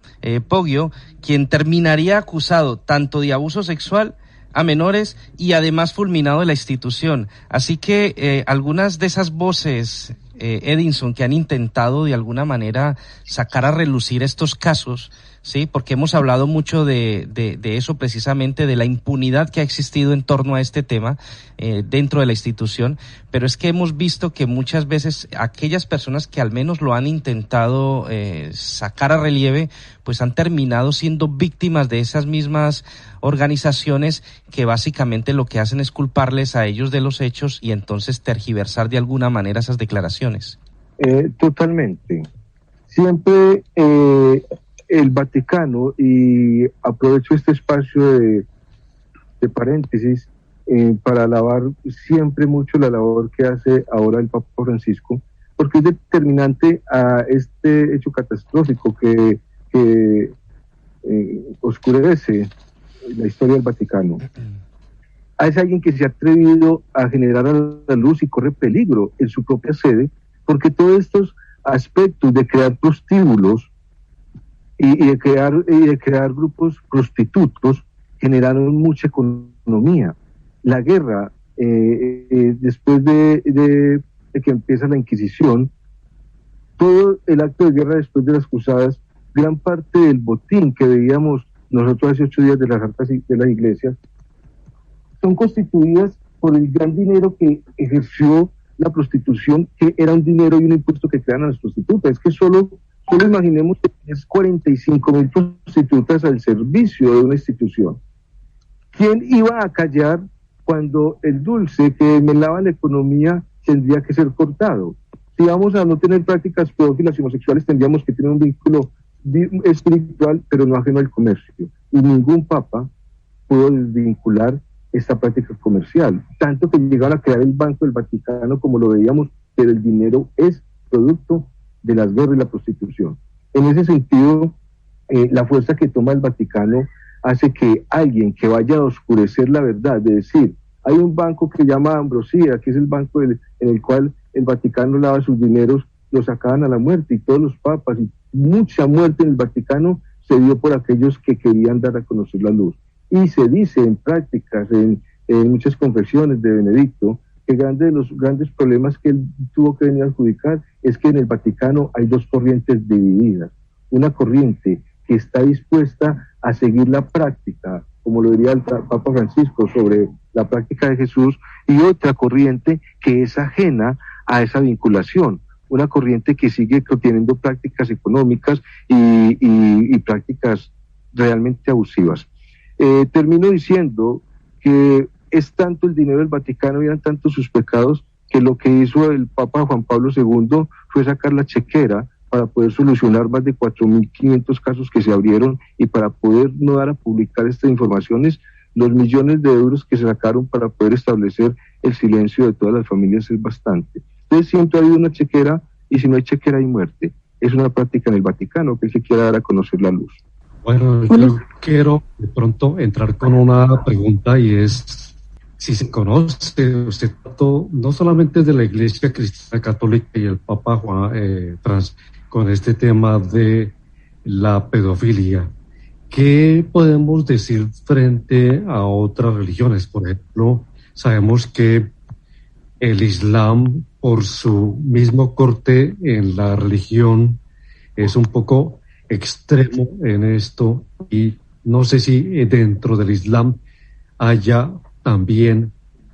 Poggio quien terminaría acusado tanto de abuso sexual a menores y además fulminado de la institución. Así que algunas de esas voces, Edinson, que han intentado de alguna manera sacar a relucir estos casos, sí, porque hemos hablado mucho de eso precisamente, de la impunidad que ha existido en torno a este tema dentro de la institución, pero es que hemos visto que muchas veces aquellas personas que al menos lo han intentado sacar a relieve, pues han terminado siendo víctimas de esas mismas organizaciones que básicamente lo que hacen es culparles a ellos de los hechos y entonces tergiversar de alguna manera esas declaraciones. Totalmente. Siempre el Vaticano, y aprovecho este espacio de paréntesis para alabar siempre mucho la labor que hace ahora el Papa Francisco, porque es determinante a este hecho catastrófico que oscurece la historia del Vaticano. Es alguien que se ha atrevido a generar a la luz y corre peligro en su propia sede, porque todos estos aspectos de crear prostíbulos y de crear grupos prostitutos generaron mucha economía. La guerra, después de que empieza la Inquisición, todo el acto de guerra después de las cruzadas, gran parte del botín que veíamos nosotros hace 8 días de las arcas de las iglesias, son constituidas por el gran dinero que ejerció la prostitución, que era un dinero y un impuesto que crean a las prostitutas. Es que solo imaginemos que tienes 45,000 prostitutas al servicio de una institución. ¿Quién iba a callar cuando el dulce que melaba la economía tendría que ser cortado? Si vamos a no tener prácticas pedófilas y homosexuales, tendríamos que tener un vínculo espiritual, pero no ajeno al comercio. Y ningún papa pudo desvincular esta práctica comercial, tanto que llegaron a crear el Banco del Vaticano, como lo veíamos, pero el dinero es producto de las guerras y la prostitución. En ese sentido, la fuerza que toma el Vaticano hace que alguien que vaya a oscurecer la verdad, de decir, Hay un banco que se llama Ambrosía, que es el banco en el cual el Vaticano lava sus dineros, los sacaban a la muerte, y todos los papas, y mucha muerte en el Vaticano se dio por aquellos que querían dar a conocer la luz. Y se dice en prácticas, en muchas confesiones de Benedicto, que los grandes problemas que él tuvo que venir a adjudicar es que en el Vaticano hay dos corrientes divididas. Una corriente que está dispuesta a seguir la práctica, como lo diría el Papa Francisco, sobre la práctica de Jesús, y otra corriente que es ajena a esa vinculación, una corriente que sigue teniendo prácticas económicas y prácticas realmente abusivas. Termino diciendo que es tanto el dinero del Vaticano y eran tantos sus pecados que lo que hizo el Papa Juan Pablo II fue sacar la chequera para poder solucionar más de 4.500 casos que se abrieron, y para poder no dar a publicar estas informaciones, los millones de euros que se sacaron para poder establecer el silencio de todas las familias es bastante. Entonces siempre ha habido una chequera, y si no hay chequera hay muerte. Es una práctica en el Vaticano que se quiera dar a conocer la luz. Bueno, yo quiero de pronto entrar con una pregunta, y es si se conoce usted no solamente de la Iglesia Cristiana Católica y el Papa Juan con este tema de la pedofilia, ¿qué podemos decir frente a otras religiones? Por ejemplo, sabemos que el Islam, por su mismo corte en la religión, es un poco extremo en esto, y no sé si dentro del Islam haya también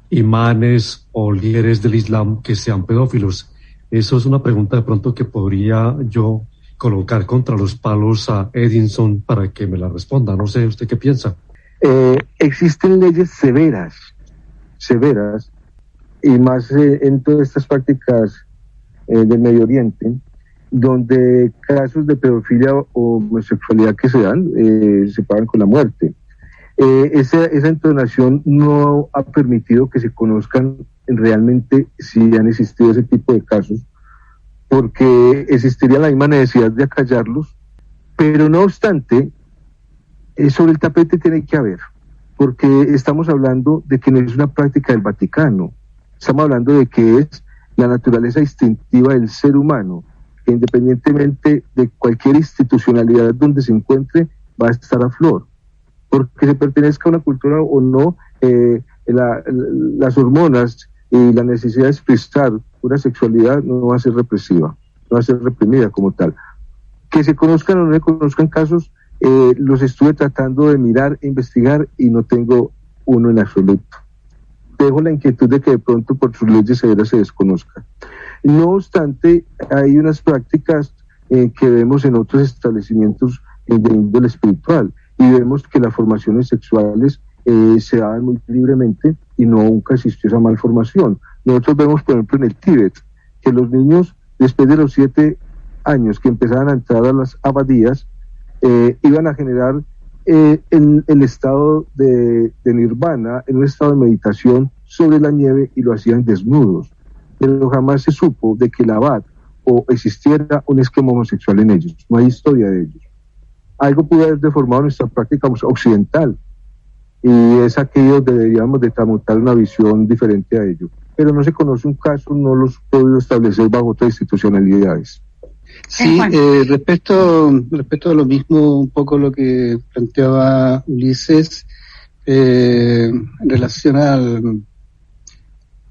imanes o líderes del Islam que sean pedófilos. Eso es una pregunta de pronto que podría yo colocar contra los palos a Edinson para que me la responda. No sé, ¿usted qué piensa? Existen leyes severas, y más en todas estas prácticas del Medio Oriente, donde casos de pedofilia o homosexualidad que se dan, se pagan con la muerte. Esa entonación no ha permitido que se conozcan realmente si han existido ese tipo de casos, porque existiría la misma necesidad de acallarlos, pero no obstante, sobre el tapete tiene que haber, porque estamos hablando de que no es una práctica del Vaticano, estamos hablando de que es la naturaleza instintiva del ser humano, que independientemente de cualquier institucionalidad donde se encuentre, va a estar a flor. Porque se pertenezca a una cultura o no, las hormonas y la necesidad de expresar una sexualidad no va a ser represiva, no va a ser reprimida como tal. Que se conozcan o no se conozcan casos, los estuve tratando de mirar e investigar y no tengo uno en absoluto. Dejo la inquietud de que de pronto por sus leyes severas se desconozca. No obstante, hay unas prácticas que vemos en otros establecimientos de índole espiritual, y vemos que las formaciones sexuales se daban muy libremente y nunca existió esa malformación. Nosotros vemos, por ejemplo, en el Tíbet, que los niños, después de los 7 años que empezaban a entrar a las abadías, iban a generar el estado de nirvana, en un estado de meditación sobre la nieve, y lo hacían desnudos. Pero jamás se supo de que el abad o existiera un esquema homosexual en ellos. No hay historia de ellos. Algo pudo haber deformado nuestra práctica occidental, y es aquello donde deberíamos de transmutar una visión diferente a ello. Pero no se conoce un caso, no los he podido establecer bajo otras institucionalidades. Sí, respecto a lo mismo, un poco lo que planteaba Ulises, en relación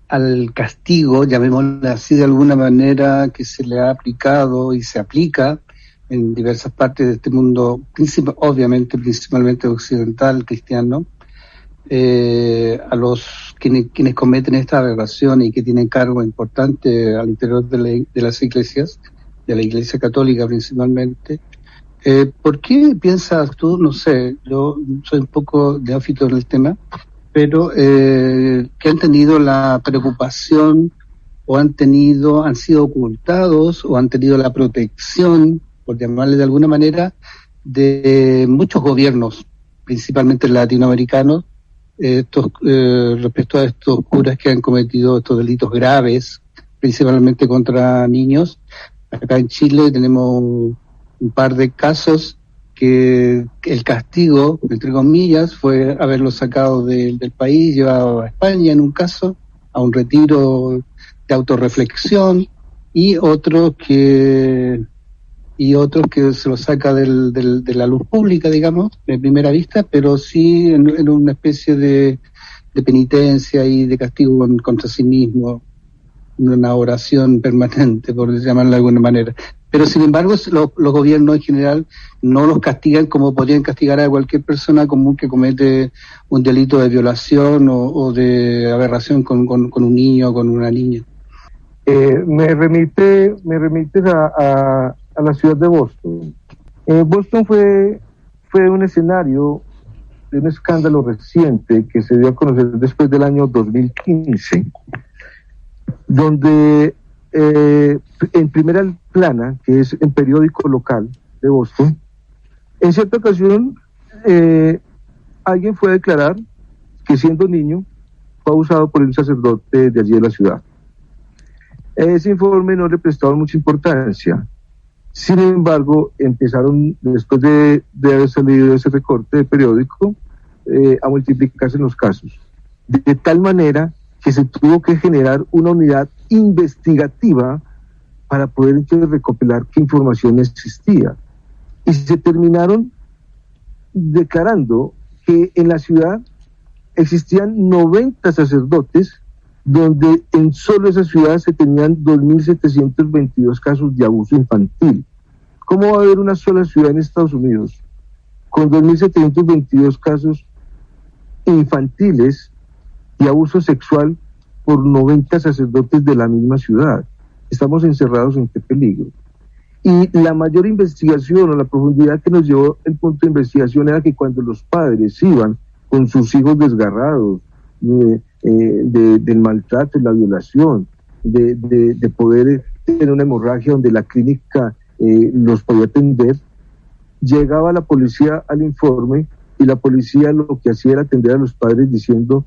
al castigo, llamémoslo así de alguna manera, que se le ha aplicado y se aplica en diversas partes de este mundo, principalmente occidental, cristiano, a los quienes cometen esta aberración y que tienen cargo importante al interior de las iglesias, de la Iglesia Católica principalmente. ¿Por qué piensas tú? No sé, yo soy un poco neófito en el tema, pero que han tenido la preocupación o han sido ocultados o han tenido la protección, por llamarle de alguna manera, de muchos gobiernos, principalmente latinoamericanos, respecto a estos curas que han cometido estos delitos graves, principalmente contra niños. Acá en Chile tenemos un par de casos que el castigo, entre comillas, fue haberlo sacado del país, llevado a España en un caso, a un retiro de autorreflexión, y otros que se lo saca de la luz pública, digamos, de primera vista, pero sí en una especie de penitencia y de castigo contra sí mismo, una oración permanente, por llamarlo de alguna manera. Pero sin embargo, los gobiernos en general no los castigan como podrían castigar a cualquier persona común que comete un delito de violación o de aberración con un niño o con una niña. Me remites a la ciudad de Boston. Boston fue un escenario de un escándalo reciente que se dio a conocer después del año 2015, donde en primera plana, que es el periódico local de Boston, en cierta ocasión alguien fue a declarar que siendo niño fue abusado por un sacerdote de allí de la ciudad. Ese informe no le prestaron mucha importancia. Sin embargo, empezaron, después de haber salido ese recorte de periódico, a multiplicarse los casos. De tal manera que se tuvo que generar una unidad investigativa para poder entonces recopilar qué información existía. Y se terminaron declarando que en la ciudad existían 90 sacerdotes, donde en solo esa ciudad se tenían 2.722 casos de abuso infantil. ¿Cómo va a haber una sola ciudad en Estados Unidos con 2.722 casos infantiles de abuso sexual por 90 sacerdotes de la misma ciudad? Estamos encerrados en qué peligro. Y la mayor investigación o la profundidad que nos llevó el punto de investigación era que cuando los padres iban con sus hijos desgarrados del maltrato y la violación, de poder tener una hemorragia donde la clínica los podía atender, llegaba la policía al informe y la policía lo que hacía era atender a los padres diciendo: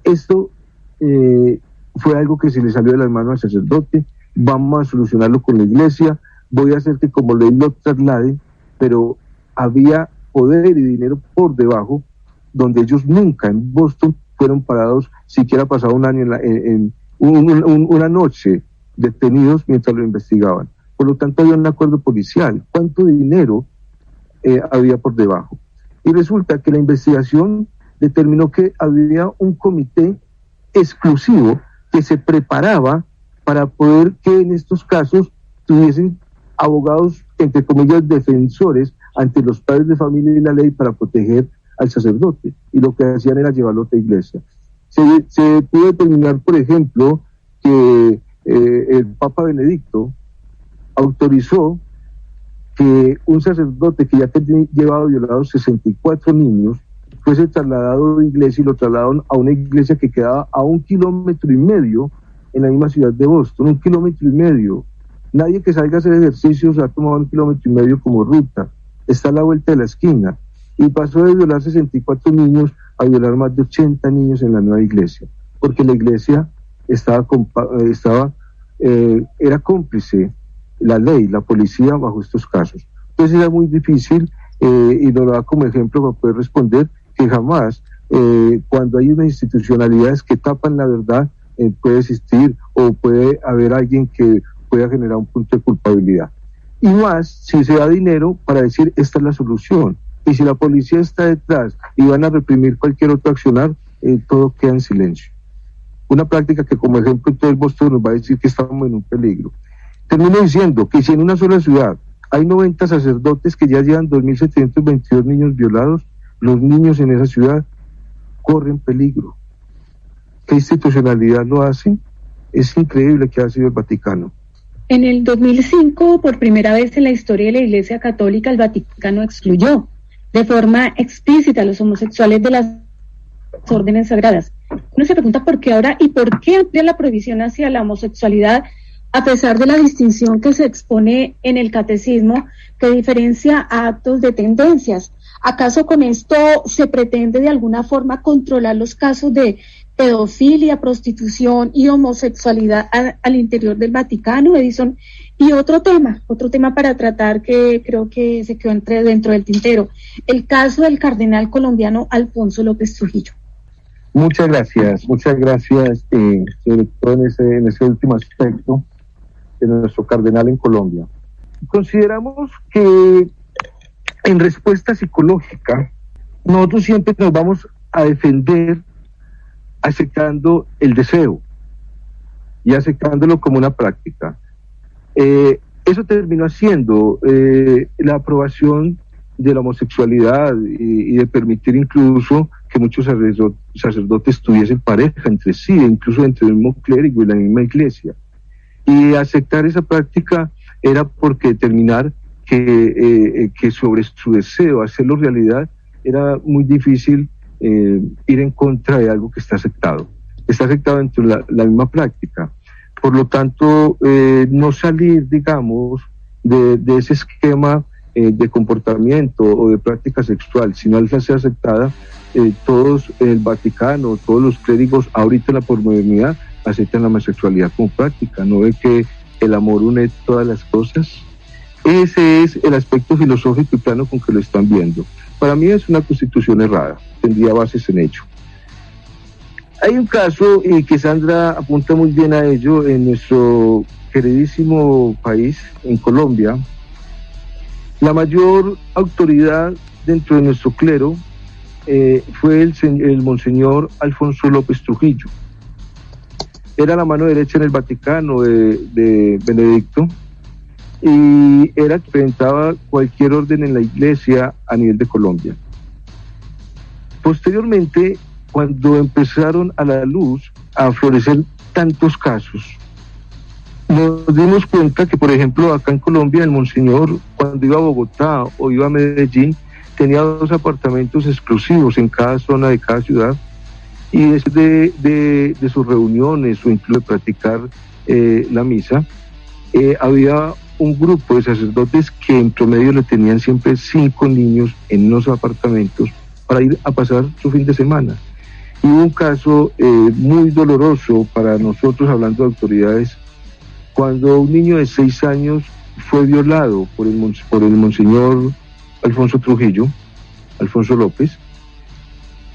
esto fue algo que se le salió de las manos al sacerdote, vamos a solucionarlo con la iglesia, voy a hacer que como ley lo trasladen, pero había poder y dinero por debajo, donde ellos nunca en Boston fueron parados, siquiera pasado un año una noche detenidos mientras lo investigaban. Por lo tanto, había un acuerdo policial. ¿Cuánto dinero había por debajo? Y resulta que la investigación determinó que había un comité exclusivo que se preparaba para poder que en estos casos tuviesen abogados, entre comillas, defensores ante los padres de familia y la ley para proteger al sacerdote, y lo que hacían era llevarlo a otra iglesia. Se pudo determinar, por ejemplo, que el Papa Benedicto autorizó que un sacerdote que ya tenía llevado violados 64 niños fuese trasladado de iglesia, y lo trasladaron a una iglesia que quedaba a 1,5 kilómetros en la misma ciudad de Boston. 1,5 kilómetros. Nadie que salga a hacer ejercicios ha tomado 1,5 kilómetros como ruta. Está a la vuelta de la esquina. Y pasó de violar 64 niños a violar más de 80 niños en la nueva iglesia, porque la iglesia era cómplice, la ley, la policía bajo estos casos. Entonces era muy difícil, y nos lo da como ejemplo para poder responder que jamás, cuando hay unas institucionalidades que tapan la verdad, puede existir o puede haber alguien que pueda generar un punto de culpabilidad. Y más si se da dinero para decir esta es la solución. Y si la policía está detrás y van a reprimir cualquier otro accionar, todo queda en silencio. Una práctica que como ejemplo entonces Boston nos va a decir que estamos en un peligro. Termino diciendo que si en una sola ciudad hay 90 sacerdotes que ya llevan 2.722 niños violados, los niños en esa ciudad corren peligro. ¿Qué institucionalidad lo hace? Es increíble que ha sido el Vaticano. En el 2005, por primera vez en la historia de la Iglesia Católica, el Vaticano excluyó de forma explícita a los homosexuales de las órdenes sagradas. Uno se pregunta por qué ahora y por qué ampliar la prohibición hacia la homosexualidad, a pesar de la distinción que se expone en el catecismo, que diferencia a actos de tendencias. ¿Acaso con esto se pretende de alguna forma controlar los casos de pedofilia, prostitución y homosexualidad al interior del Vaticano? Edison, Y otro tema para tratar que creo que se quedó dentro del tintero, el caso del cardenal colombiano Alfonso López Trujillo. Muchas gracias, sobre todo en ese último aspecto de nuestro cardenal en Colombia. Consideramos que en respuesta psicológica, nosotros siempre nos vamos a defender aceptando el deseo y aceptándolo como una práctica. Eso terminó haciendo la aprobación de la homosexualidad y de permitir incluso que muchos sacerdotes tuviesen pareja entre sí, incluso entre el mismo clérigo y la misma iglesia. Y aceptar esa práctica era porque determinar que sobre su deseo, hacerlo realidad, era muy difícil ir en contra de algo que está aceptado. Está aceptado dentro de la misma práctica. Por lo tanto, no salir, digamos, de ese esquema de comportamiento o de práctica sexual, sino al ser aceptada, todos el Vaticano, todos los clérigos, ahorita en la posmodernidad, aceptan la homosexualidad como práctica. ¿No ve que el amor une todas las cosas? Ese es el aspecto filosófico y plano con que lo están viendo. Para mí es una constitución errada, tendría bases en ello. Hay un caso, y que Sandra apunta muy bien a ello, en nuestro queridísimo país, en Colombia. La mayor autoridad dentro de nuestro clero fue el monseñor Alfonso López Trujillo. Era la mano derecha en el Vaticano de Benedicto, y era que representaba cualquier orden en la iglesia a nivel de Colombia. Posteriormente, cuando empezaron a la luz a florecer tantos casos, nos dimos cuenta que, por ejemplo, acá en Colombia, el monseñor, cuando iba a Bogotá o iba a Medellín, tenía 2 apartamentos exclusivos en cada zona de cada ciudad, y después de sus reuniones o incluso de practicar la misa, había un grupo de sacerdotes que en promedio le tenían siempre 5 niños en unos apartamentos para ir a pasar su fin de semana. Y hubo un caso muy doloroso para nosotros, hablando de autoridades, cuando un niño de 6 años fue violado por el monseñor Alfonso Trujillo, Alfonso López,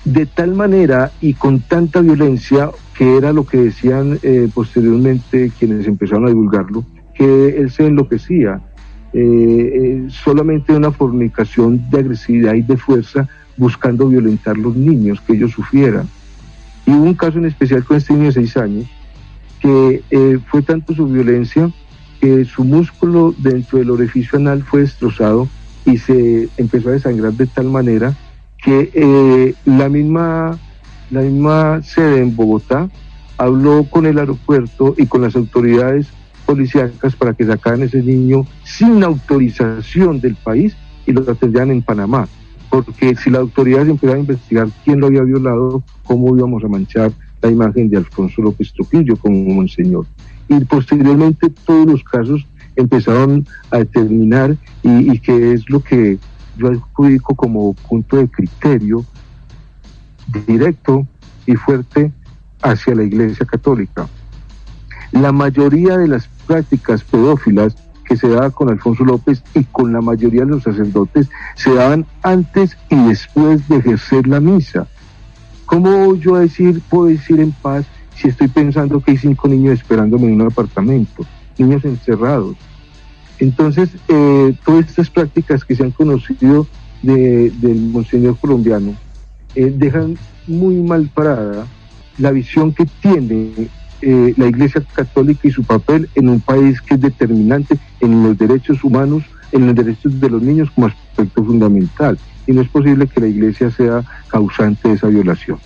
de tal manera y con tanta violencia, que era lo que decían posteriormente quienes empezaron a divulgarlo, que él se enloquecía, solamente una fornicación de agresividad y de fuerza, buscando violentar los niños, que ellos sufrieran. Y hubo un caso en especial con este niño de 6 años, que fue tanto su violencia que su músculo dentro del orificio anal fue destrozado y se empezó a desangrar de tal manera que la misma sede en Bogotá habló con el aeropuerto y con las autoridades policíacas para que sacaran ese niño sin autorización del país y lo atendieran en Panamá. Porque si las autoridades empezaban a investigar quién lo había violado, ¿cómo íbamos a manchar la imagen de Alfonso López Trujillo como monseñor? Y posteriormente todos los casos empezaron a determinar, y que es lo que yo adjudico como punto de criterio directo y fuerte hacia la Iglesia Católica. La mayoría de las prácticas pedófilas que se daba con Alfonso López y con la mayoría de los sacerdotes se daban antes y después de ejercer la misa. ¿Cómo yo puedo decir en paz si estoy pensando que hay 5 niños esperándome en un apartamento, niños encerrados? Entonces, todas estas prácticas que se han conocido del monseñor colombiano dejan muy mal parada la visión que tiene la Iglesia Católica y su papel en un país que es determinante en los derechos humanos, en los derechos de los niños como aspecto fundamental. Y no es posible que la Iglesia sea causante de esa violación.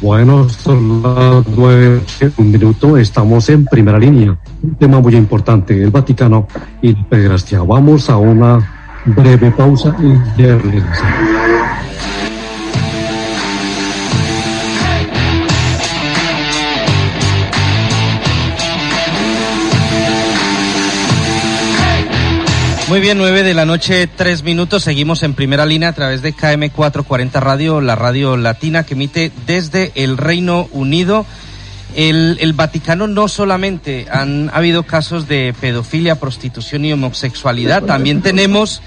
Bueno, son las 9:01, estamos en primera línea. Un tema muy importante, el Vaticano y la pederastia. Vamos a una breve pausa y ya regresamos. Muy bien, 9:03 p.m, seguimos en primera línea a través de KM440 Radio, la radio latina que emite desde el Reino Unido. El Vaticano no solamente han habido casos de pedofilia, prostitución y homosexualidad, también tenemos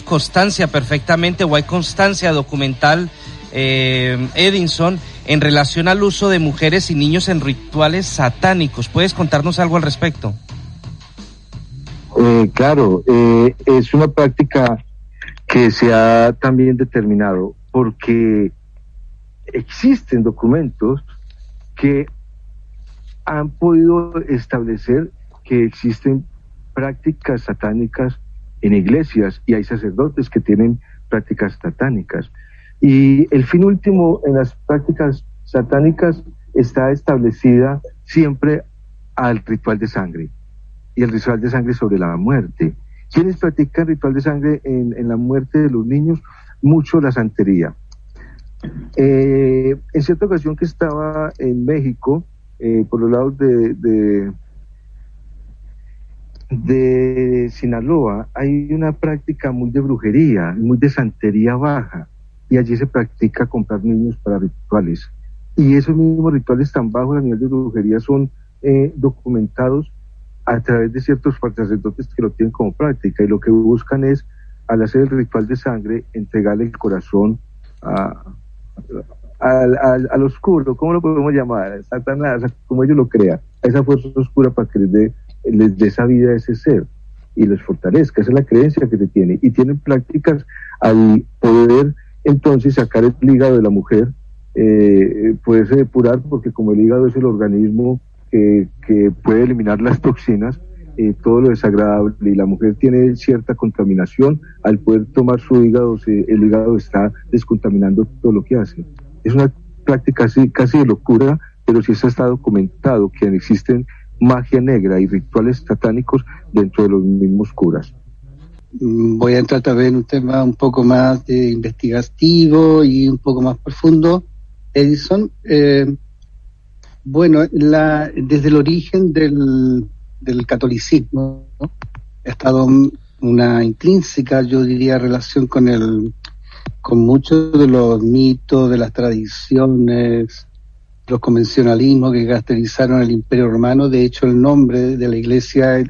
constancia perfectamente, o hay constancia documental, Edinson, en relación al uso de mujeres y niños en rituales satánicos. ¿Puedes contarnos algo al respecto? Claro, es una práctica que se ha también determinado porque existen documentos que han podido establecer que existen prácticas satánicas en iglesias y hay sacerdotes que tienen prácticas satánicas. Y el fin último en las prácticas satánicas está establecida siempre al ritual de sangre, y el ritual de sangre sobre la muerte. ¿Quiénes practican ritual de sangre en la muerte de los niños? Mucho la santería. En cierta ocasión que estaba en México, por los lados de Sinaloa, hay una práctica muy de brujería, muy de santería baja, y allí se practica comprar niños para rituales. Y esos mismos rituales tan bajos a nivel de brujería son documentados a través de ciertos sacerdotes que lo tienen como práctica, y lo que buscan es, al hacer el ritual de sangre, entregarle el corazón al oscuro, ¿cómo lo podemos llamar? Satanás, como ellos lo crean, a esa fuerza oscura, para que les dé esa vida a ese ser y les fortalezca. Esa es la creencia que se tiene, y tienen prácticas al poder entonces sacar el hígado de la mujer, poderse depurar, porque como el hígado es el organismo que puede eliminar las toxinas, todo lo desagradable, y la mujer tiene cierta contaminación, al poder tomar su hígado, el hígado está descontaminando todo lo que hace. Es una práctica casi de locura, pero sí está documentado que existen magia negra y rituales satánicos dentro de los mismos curas. Voy a entrar también en un tema un poco más investigativo y un poco más profundo, Edison. Bueno, desde el origen del catolicismo, ¿no?, ha estado una intrínseca, yo diría, relación con muchos de los mitos, de las tradiciones, los convencionalismos que caracterizaron el Imperio Romano. De hecho, el nombre de la iglesia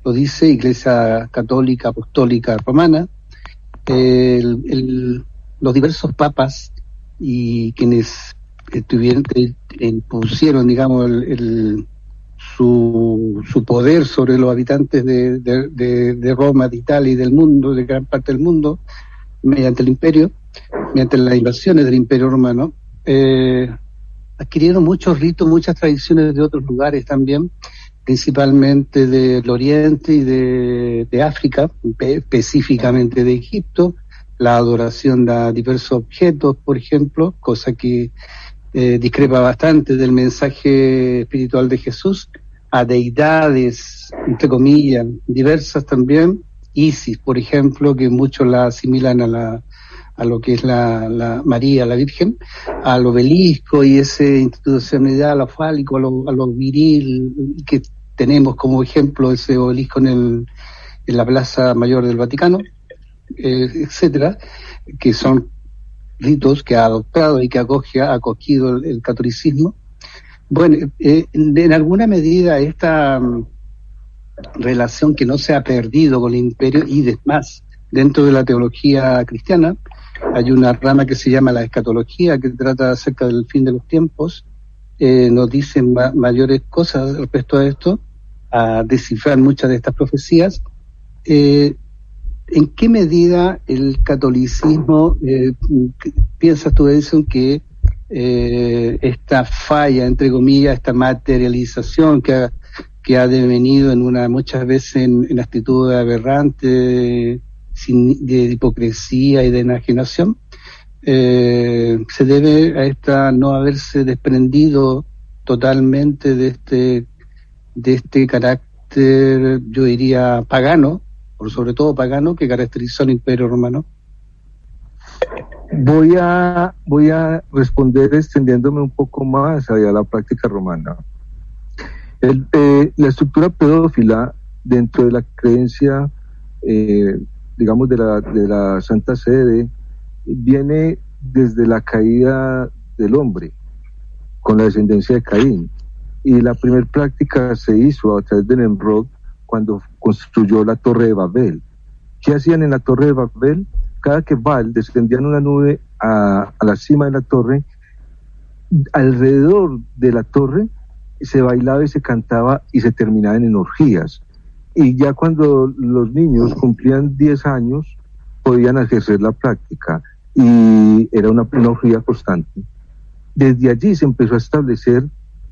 lo dice, Iglesia Católica Apostólica Romana. Los diversos papas y quienes impusieron, digamos, su poder sobre los habitantes de Roma, de Italia y del mundo, de gran parte del mundo, mediante el imperio, mediante las invasiones del Imperio Romano, adquirieron muchos ritos, muchas tradiciones de otros lugares también, principalmente del Oriente y de África, específicamente de Egipto, la adoración a diversos objetos, por ejemplo, cosa que discrepa bastante del mensaje espiritual de Jesús, a deidades, entre comillas, diversas también. Isis, por ejemplo, que muchos la asimilan a lo que es la María, la Virgen, al obelisco y esa institucionalidad, a lo fálico, a lo viril, que tenemos como ejemplo ese obelisco en la Plaza Mayor del Vaticano, etcétera, que son ritos que ha adoptado y que ha acogido el catolicismo. Bueno, en alguna medida esta relación que no se ha perdido con el imperio, y demás, dentro de la teología cristiana hay una rama que se llama la escatología, que trata acerca del fin de los tiempos, nos dicen mayores cosas respecto a esto, a descifrar muchas de estas profecías. ¿En qué medida el catolicismo, piensas tú, Edison, que esta falla, entre comillas, esta materialización que ha devenido en muchas veces en actitud aberrante, de hipocresía y de enajenación, se debe a esta no haberse desprendido totalmente de este carácter, yo diría, pagano, por sobre todo pagano, que caracterizó al Imperio Romano? Voy a responder extendiéndome un poco más hacia la práctica romana. La estructura pedófila dentro de la creencia, digamos, de la Santa Sede, viene desde la caída del hombre. con la descendencia de Caín. Y la primera práctica se hizo a través de Nimrod cuando construyó la Torre de Babel. ¿Qué hacían en la Torre de Babel? Cada que Baal descendía en una nube a la cima de la torre, alrededor de la torre se bailaba y se cantaba y se terminaban en orgías. Y ya cuando los niños cumplían 10 años, podían ejercer la práctica, y era una orgía constante. Desde allí se empezó a establecer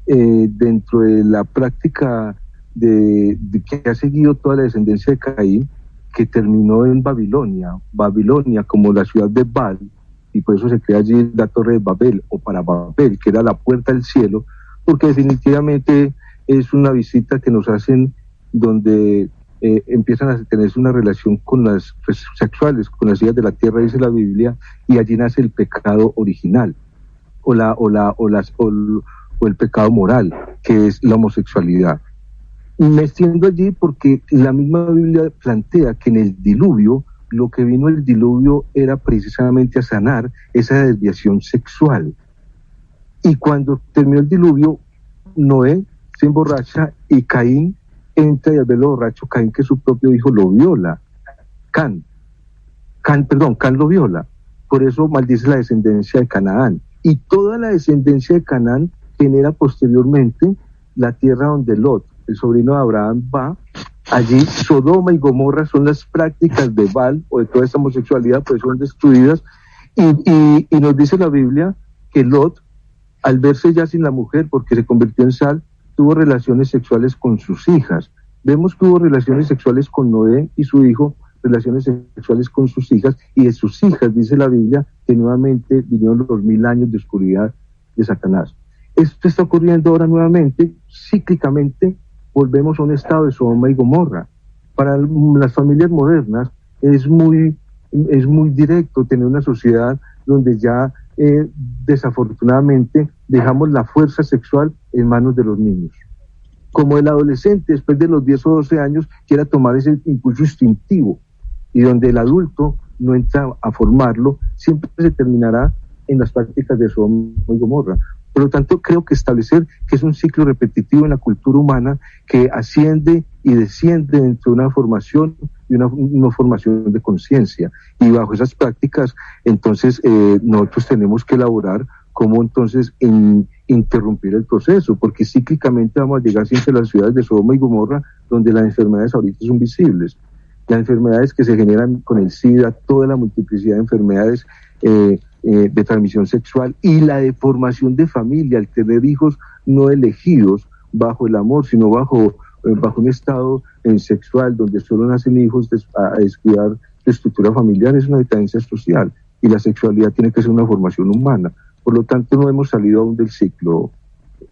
dentro de la práctica de que ha seguido toda la descendencia de Caín, que terminó en Babilonia como la ciudad de Baal, y por eso se crea allí la Torre de Babel, o para Babel, que era la puerta del cielo, porque definitivamente es una visita que nos hacen donde empiezan a tenerse una relación con las sexuales, con las hijas de la tierra, dice la Biblia, y allí nace el pecado original, o el pecado moral, que es la homosexualidad. Me extiendo allí porque la misma Biblia plantea que en el diluvio, lo que vino el diluvio era precisamente a sanar esa desviación sexual. Y cuando terminó el diluvio, Noé se emborracha y Caín entra, y al verlo borracho, Caín, que su propio hijo, lo viola. Can lo viola. Por eso maldice la descendencia de Canaán. Y toda la descendencia de Canaán genera posteriormente la tierra donde Lot, el sobrino de Abraham, va. Allí Sodoma y Gomorra son las prácticas de Baal o de toda esta homosexualidad, pues son destruidas. Y nos dice la Biblia que Lot, al verse ya sin la mujer porque se convirtió en sal, tuvo relaciones sexuales con sus hijas. Vemos que hubo relaciones sexuales con Noé y su hijo, relaciones sexuales con sus hijas, y de sus hijas dice la Biblia que nuevamente vinieron los 1000 años de oscuridad de Satanás. Esto está ocurriendo ahora nuevamente, cíclicamente. Volvemos a un estado de Sodoma y Gomorra. Para las familias modernas es muy directo tener una sociedad donde ya desafortunadamente dejamos la fuerza sexual en manos de los niños. Como el adolescente, después de los 10 o 12 años, quiera tomar ese impulso instintivo, y donde el adulto no entra a formarlo, siempre se terminará en las prácticas de Sodoma y Gomorra. Por lo tanto, creo que establecer que es un ciclo repetitivo en la cultura humana que asciende y desciende dentro de una formación y una formación de conciencia. Y bajo esas prácticas, entonces, nosotros tenemos que elaborar cómo entonces interrumpir el proceso, porque cíclicamente vamos a llegar siempre a las ciudades de Sodoma y Gomorra, donde las enfermedades ahorita son visibles. Las enfermedades que se generan con el SIDA, toda la multiplicidad de enfermedades de transmisión sexual, y la deformación de familia, al tener hijos no elegidos bajo el amor, sino bajo un estado sexual donde solo nacen hijos a descuidar la estructura familiar, es una decadencia social, y la sexualidad tiene que ser una formación humana. Por lo tanto, no hemos salido aún del ciclo,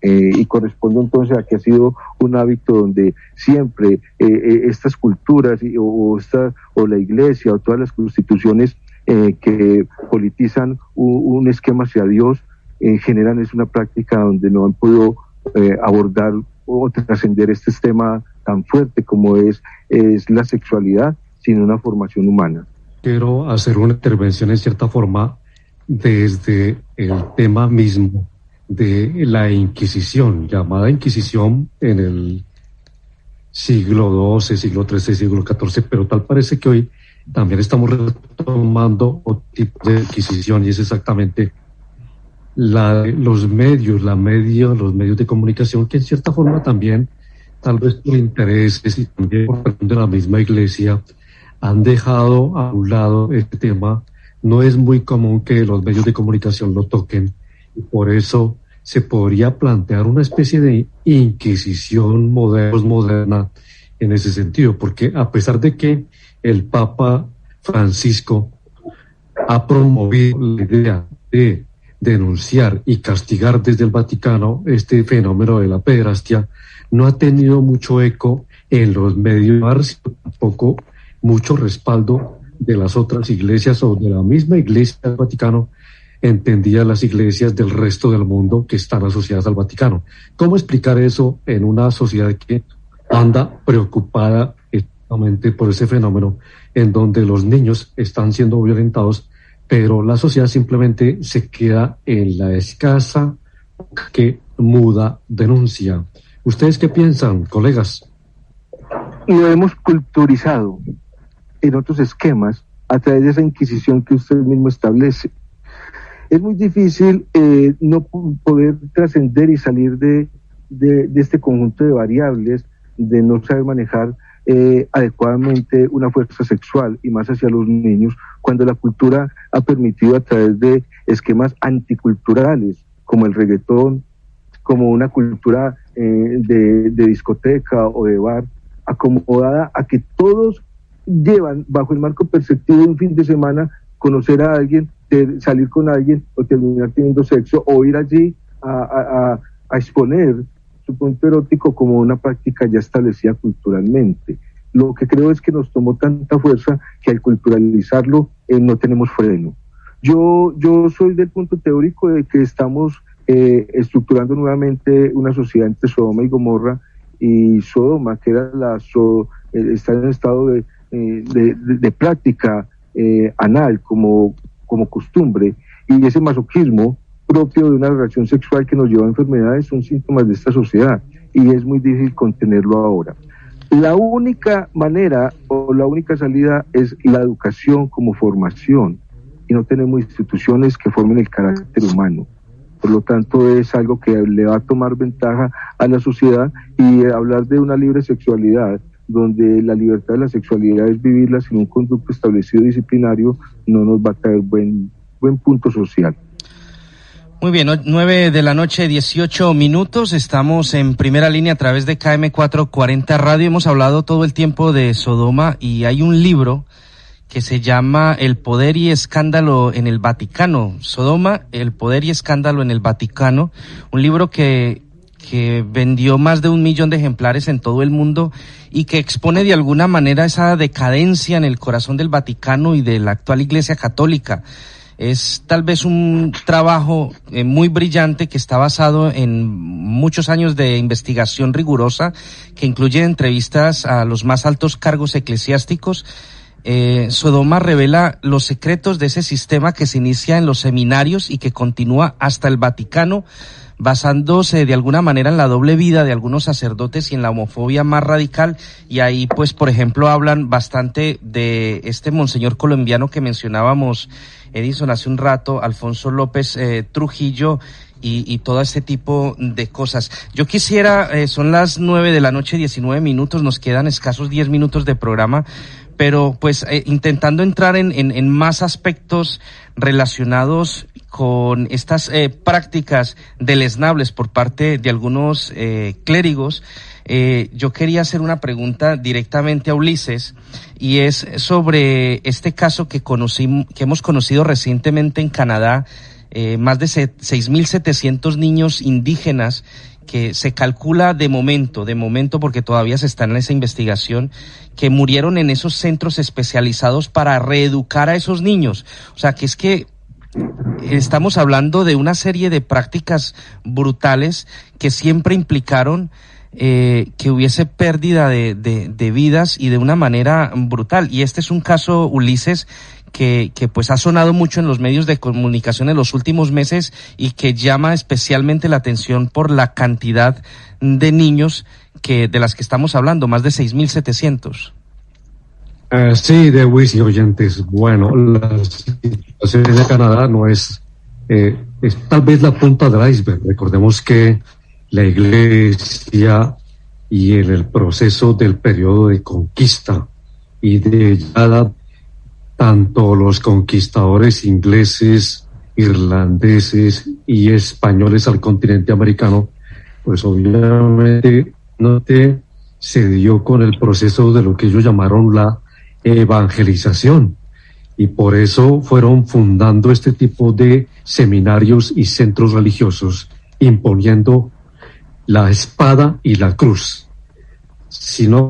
y corresponde entonces a que ha sido un hábito donde siempre estas culturas o la iglesia o todas las constituciones que politizan un esquema hacia Dios, generan es una práctica donde no han podido abordar o trascender este tema tan fuerte como es la sexualidad sin una formación humana. Quiero hacer una intervención en cierta forma desde el tema mismo de la Inquisición, llamada Inquisición en el siglo XII, siglo XIII, siglo XIV, pero tal parece que hoy también estamos retomando otro tipo de Inquisición, y es exactamente los medios de comunicación, que en cierta forma también, tal vez por intereses y también por de la misma iglesia, han dejado a un lado este tema. No es muy común que los medios de comunicación lo toquen, y por eso se podría plantear una especie de inquisición moderna en ese sentido, porque a pesar de que el Papa Francisco ha promovido la idea de denunciar y castigar desde el Vaticano este fenómeno de la pederastia, no ha tenido mucho eco en los medios, tampoco mucho respaldo de las otras iglesias o de la misma iglesia del Vaticano, entendía las iglesias del resto del mundo que están asociadas al Vaticano. ¿Cómo explicar eso en una sociedad que anda preocupada exactamente por ese fenómeno, en donde los niños están siendo violentados, pero la sociedad simplemente se queda en la escasa que muda denuncia. ¿Ustedes qué piensan, colegas? Lo hemos culturizado en otros esquemas a través de esa inquisición que usted mismo establece. Es muy difícil no poder trascender y salir de este conjunto de variables, de no saber manejar adecuadamente una fuerza sexual y más hacia los niños, cuando la cultura ha permitido a través de esquemas anticulturales como el reggaetón, como una cultura de discoteca o de bar, acomodada a que todos llevan bajo el marco perceptivo de un fin de semana conocer a alguien, salir con alguien o terminar teniendo sexo o ir allí a exponer su punto erótico como una práctica ya establecida culturalmente. Lo que creo es que nos tomó tanta fuerza que al culturalizarlo no tenemos freno. Yo soy del punto teórico de que estamos estructurando nuevamente una sociedad entre Sodoma y Gomorra, y Sodoma, que era está en estado de práctica anal como costumbre, y ese masoquismo propio de una relación sexual que nos lleva a enfermedades son síntomas de esta sociedad, y es muy difícil contenerlo ahora. La única manera o la única salida es la educación como formación, y no tenemos instituciones que formen el carácter humano. Por lo tanto, es algo que le va a tomar ventaja a la sociedad, y hablar de una libre sexualidad, donde la libertad de la sexualidad es vivirla sin un conducto establecido disciplinario, no nos va a traer buen punto social. Muy bien, 9 de la noche, 18 minutos. Estamos en primera línea a través de KM440 Radio. Hemos hablado todo el tiempo de Sodoma, y hay un libro que se llama El poder y escándalo en el Vaticano. Sodoma, el poder y escándalo en el Vaticano. Un libro que vendió más de 1 millón de ejemplares en todo el mundo y que expone de alguna manera esa decadencia en el corazón del Vaticano y de la actual Iglesia Católica. Es tal vez un trabajo muy brillante que está basado en muchos años de investigación rigurosa, que incluye entrevistas a los más altos cargos eclesiásticos. Sodoma revela los secretos de ese sistema que se inicia en los seminarios y que continúa hasta el Vaticano, basándose de alguna manera en la doble vida de algunos sacerdotes y en la homofobia más radical. Y ahí, pues, por ejemplo, hablan bastante de este monseñor colombiano que mencionábamos, Edison, hace un rato, Alfonso López Trujillo, y todo este tipo de cosas. Yo quisiera, son las 9 de la noche, 19 minutos, nos quedan escasos 10 minutos de programa, pero pues intentando entrar en más aspectos relacionados con estas prácticas deleznables por parte de algunos clérigos. Yo quería hacer una pregunta directamente a Ulises, y es sobre este caso que hemos conocido recientemente en Canadá, más de 6.700 niños indígenas que se calcula de momento, porque todavía se está en esa investigación, que murieron en esos centros especializados para reeducar a esos niños. O sea, que es que estamos hablando de una serie de prácticas brutales que siempre implicaron que hubiese pérdida de vidas, y de una manera brutal. Y este es un caso, Ulises, que pues ha sonado mucho en los medios de comunicación en los últimos meses, y que llama especialmente la atención por la cantidad de niños de las que estamos hablando, más de 6.700. Sí, Dewis y oyentes. Bueno, la situación de Canadá no es tal vez la punta del iceberg. Recordemos que la Iglesia, y en el proceso del periodo de conquista y de llegada, tanto los conquistadores ingleses, irlandeses y españoles al continente americano, pues obviamente no se dio con el proceso de lo que ellos llamaron la evangelización, y por eso fueron fundando este tipo de seminarios y centros religiosos, imponiendo la espada y la cruz, sino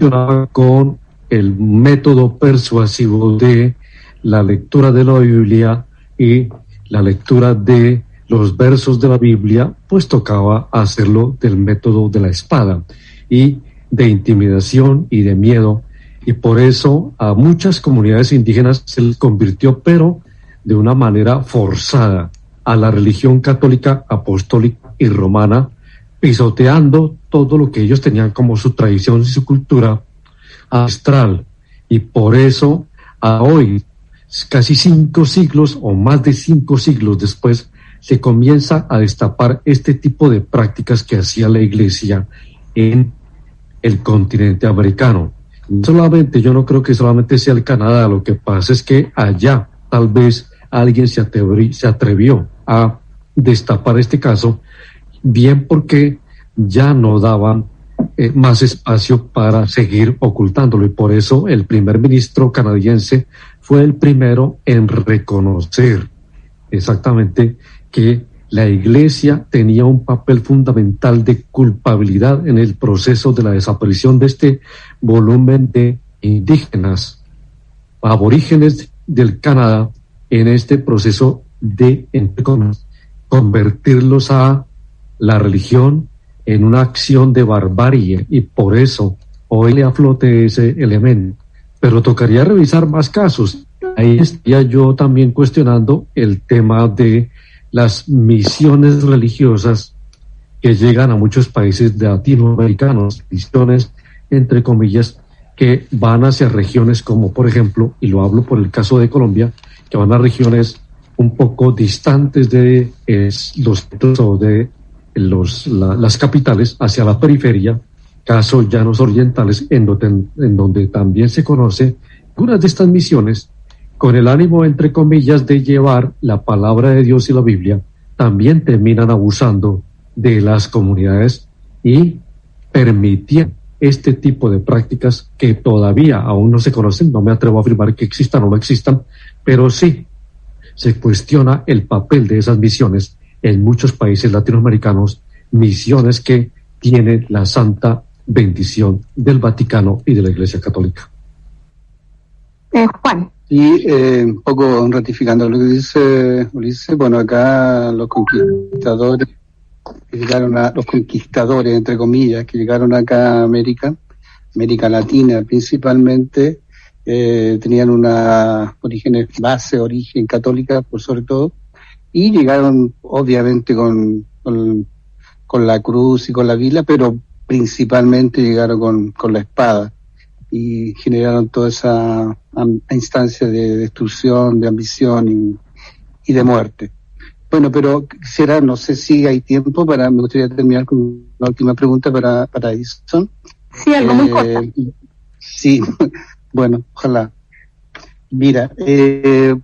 con el método persuasivo de la lectura de la Biblia y la lectura de los versos de la Biblia, pues tocaba hacerlo del método de la espada y de intimidación y de miedo, y por eso a muchas comunidades indígenas se les convirtió, pero de una manera forzada, a la religión católica, apostólica y romana, pisoteando todo lo que ellos tenían como su tradición y su cultura ancestral. Y por eso, a hoy, casi 5 siglos o más de 5 siglos después, se comienza a destapar este tipo de prácticas que hacía la Iglesia en el continente americano. Solamente, yo no creo que solamente sea el Canadá, lo que pasa es que allá tal vez alguien se atrevió a destapar este caso, bien porque ya no daban más espacio para seguir ocultándolo, y por eso el primer ministro canadiense fue el primero en reconocer exactamente que la Iglesia tenía un papel fundamental de culpabilidad en el proceso de la desaparición de este volumen de indígenas, aborígenes del Canadá, en este proceso de convertirlos a la religión en una acción de barbarie, y por eso hoy le aflote ese elemento. Pero tocaría revisar más casos. Ahí estaría yo también cuestionando el tema de las misiones religiosas que llegan a muchos países latinoamericanos, misiones entre comillas, que van hacia regiones como, por ejemplo, y lo hablo por el caso de Colombia, que van a regiones un poco distantes de los centros o de las capitales, hacia la periferia, caso Llanos Orientales, en donde también se conoce algunas de estas misiones con el ánimo, entre comillas, de llevar la palabra de Dios y la Biblia, también terminan abusando de las comunidades y permitiendo este tipo de prácticas que todavía aún no se conocen. No me atrevo a afirmar que existan o no existan, pero sí se cuestiona el papel de esas misiones en muchos países latinoamericanos, misiones que tienen la santa bendición del Vaticano y de la Iglesia Católica. Juan. Y un poco ratificando lo que dice Ulises, bueno, acá los conquistadores entre comillas, que llegaron acá a América Latina principalmente, tenían una origen católica por sobre todo, y llegaron obviamente con la cruz y con la vila, pero principalmente llegaron con la espada y generaron toda esa instancia de destrucción, de ambición y de muerte. Bueno, pero quisiera, no sé si hay tiempo me gustaría terminar con una última pregunta para Edison. Sí, algo muy corto. Sí, bueno, ojalá. Mira,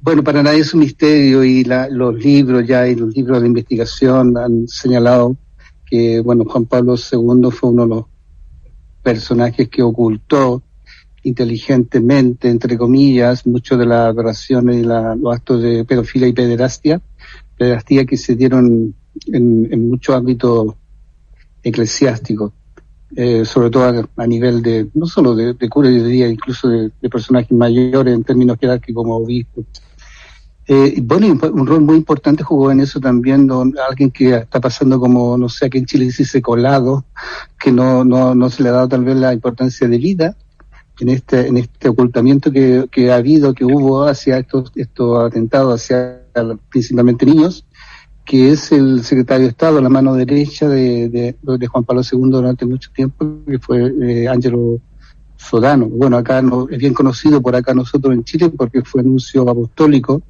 bueno, para nadie es un misterio, y los libros de investigación han señalado que, bueno, Juan Pablo II fue uno de los personajes que ocultó inteligentemente, entre comillas, mucho de las aberraciones y los actos de pedofilia y pederastia que se dieron en muchos ámbitos eclesiásticos, sobre todo a nivel de, no solo de cura, yo diría incluso de personajes mayores en términos jerárquicos como obispos. Bueno, un rol muy importante jugó en eso también alguien que está pasando como, no sé, aquí en Chile dice colado, que no se le ha dado tal vez la importancia de vida en este ocultamiento que hubo hacia estos atentados hacia principalmente niños, que es el secretario de Estado, la mano derecha de Juan Pablo II durante mucho tiempo, que fue Angelo Sodano. Bueno, acá es bien conocido por acá nosotros en Chile porque fue nuncio apostólico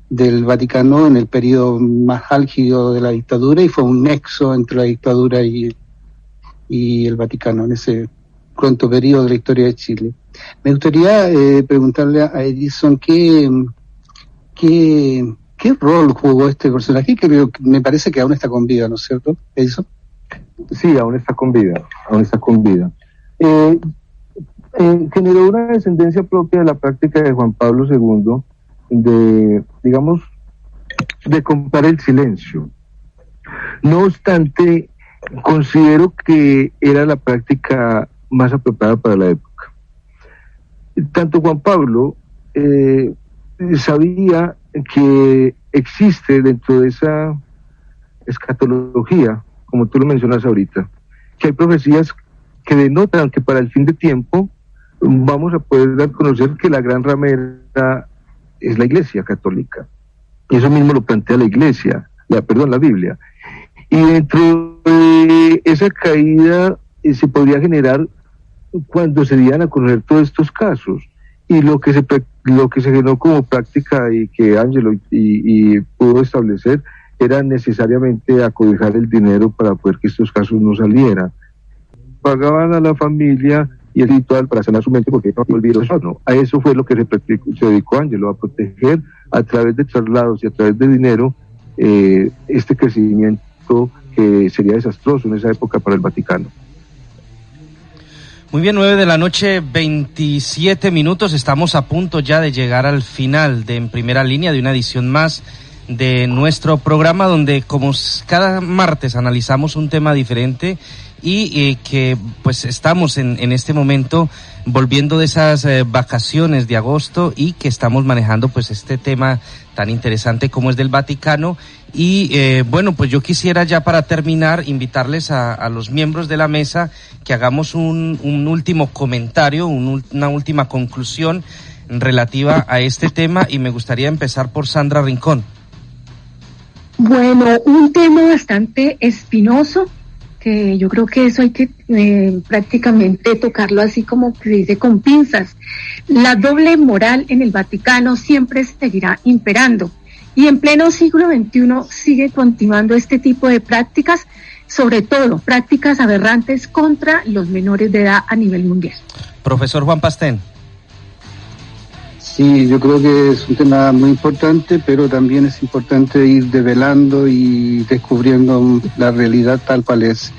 del Vaticano en el periodo más álgido de la dictadura, y fue un nexo entre la dictadura y el Vaticano en ese pronto periodo de la historia de Chile. Me gustaría preguntarle a Edison qué rol jugó este personaje, que me parece que aún está con vida, ¿no es cierto, Edison? Sí, aún está con vida. Generó una descendencia propia de la práctica de Juan Pablo II de comprar el silencio. No obstante, considero que era la práctica más apropiada para la época. Tanto Juan Pablo sabía que existe dentro de esa escatología, como tú lo mencionas ahorita, que hay profecías que denotan que para el fin de tiempo vamos a poder dar a conocer que la gran ramera es la Iglesia Católica. Eso mismo lo plantea la Biblia. Y dentro de esa caída se podría generar cuando se dieran a conocer todos estos casos. Y lo que se generó como práctica y que Ángelo y pudo establecer era necesariamente acobijar el dinero para poder que estos casos no salieran. Pagaban a la familia y el ritual para sanar su mente porque no olvidó eso, ¿no? A eso fue lo que se dedicó Ángelo, a proteger a través de traslados y a través de dinero este crecimiento que sería desastroso en esa época para el Vaticano. Muy bien, 9:27 p.m, estamos a punto ya de llegar al final de En Primera Línea, de una edición más de nuestro programa, donde como cada martes analizamos un tema diferente y que pues estamos en este momento volviendo de esas vacaciones de agosto y que estamos manejando pues este tema tan interesante como es del Vaticano. Y bueno, pues yo quisiera ya para terminar invitarles a los miembros de la mesa que hagamos un último comentario, una última conclusión relativa a este tema, y me gustaría empezar por Sandra Rincón. Bueno, un tema bastante espinoso, que yo creo que eso hay que prácticamente tocarlo así como que se dice con pinzas. La doble moral en el Vaticano siempre seguirá imperando, y en pleno siglo XXI sigue continuando este tipo de prácticas, sobre todo prácticas aberrantes contra los menores de edad a nivel mundial. Profesor Juan Pastén. Sí, yo creo que es un tema muy importante, pero también es importante ir develando y descubriendo la realidad tal cual es.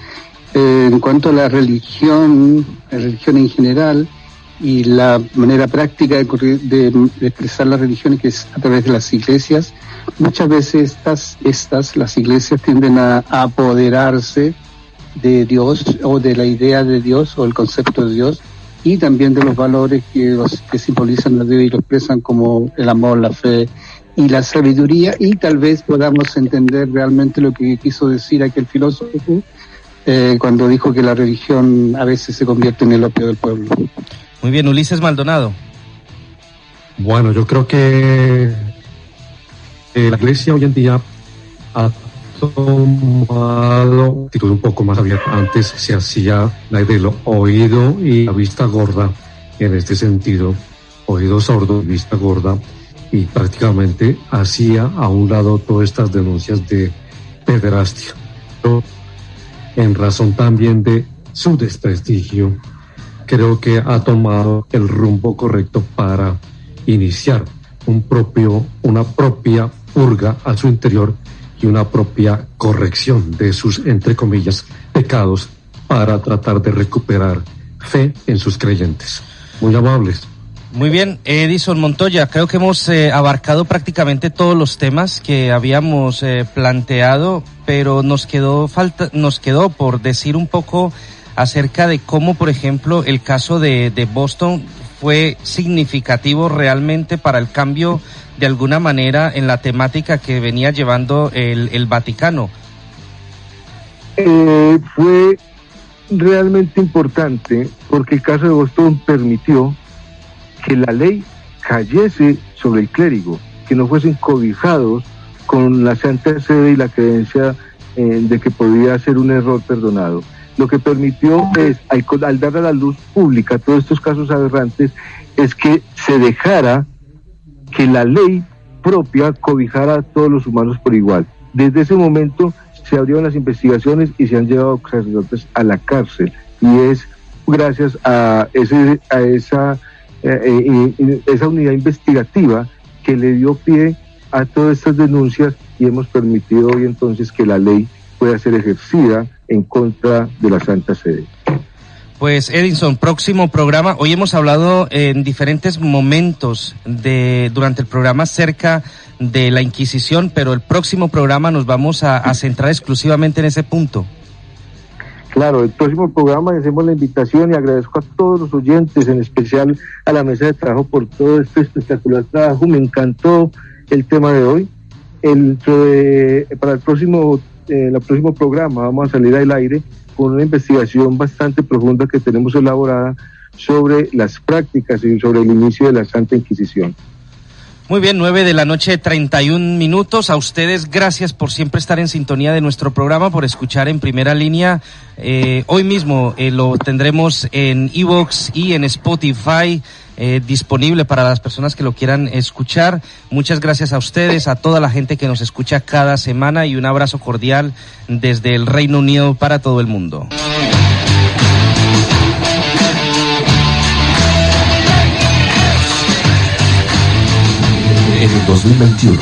En cuanto a la religión en general y la manera práctica de expresar la religión, que es a través de las iglesias, muchas veces las iglesias tienden a apoderarse de Dios o de la idea de Dios o el concepto de Dios, y también de los valores que simbolizan la Dios y lo expresan como el amor, la fe y la sabiduría, y tal vez podamos entender realmente lo que quiso decir aquel filósofo cuando dijo que la religión a veces se convierte en el opio del pueblo. Muy bien, Ulises Maldonado. Bueno, yo creo que la Iglesia hoy en día ha tomado actitud un poco más abierta. Antes se hacía la idea del oído y la vista gorda, en este sentido, oído sordo, vista gorda, y prácticamente hacía a un lado todas estas denuncias de pederastia. Pero, en razón también de su desprestigio, creo que ha tomado el rumbo correcto para iniciar una propia purga a su interior y una propia corrección de sus, entre comillas, pecados, para tratar de recuperar fe en sus creyentes. Muy amables. Muy bien, Edison Montoya, creo que hemos abarcado prácticamente todos los temas que habíamos planteado, pero nos quedó por decir un poco acerca de cómo, por ejemplo, el caso de Boston fue significativo realmente para el cambio de alguna manera en la temática que venía llevando el Vaticano. Fue realmente importante porque el caso de Boston permitió que la ley cayese sobre el clérigo, que no fuesen cobijados con la Santa Sede y la creencia de que podía ser un error perdonado. Lo que permitió es, al dar a la luz pública todos estos casos aberrantes, es que se dejara que la ley propia cobijara a todos los humanos por igual. Desde ese momento se abrieron las investigaciones y se han llevado sacerdotes a la cárcel, y es gracias a esa unidad investigativa que le dio pie a todas estas denuncias, y hemos permitido hoy entonces que la ley pueda ser ejercida en contra de la Santa Sede. Pues Edison, próximo programa. Hoy hemos hablado en diferentes momentos durante el programa acerca de la Inquisición, pero el próximo programa nos vamos a centrar exclusivamente en ese punto. Claro, el próximo programa hacemos la invitación y agradezco a todos los oyentes, en especial a la mesa de trabajo, por todo este espectacular trabajo. Me encantó el tema de hoy. Para el próximo programa vamos a salir al aire con una investigación bastante profunda que tenemos elaborada sobre las prácticas y sobre el inicio de la Santa Inquisición. Muy bien, 9:31 a ustedes, gracias por siempre estar en sintonía de nuestro programa, por escuchar En Primera Línea. Hoy mismo lo tendremos en iVoox y en Spotify, disponible para las personas que lo quieran escuchar. Muchas gracias a ustedes, a toda la gente que nos escucha cada semana, y un abrazo cordial desde el Reino Unido para todo el mundo. En el 2021.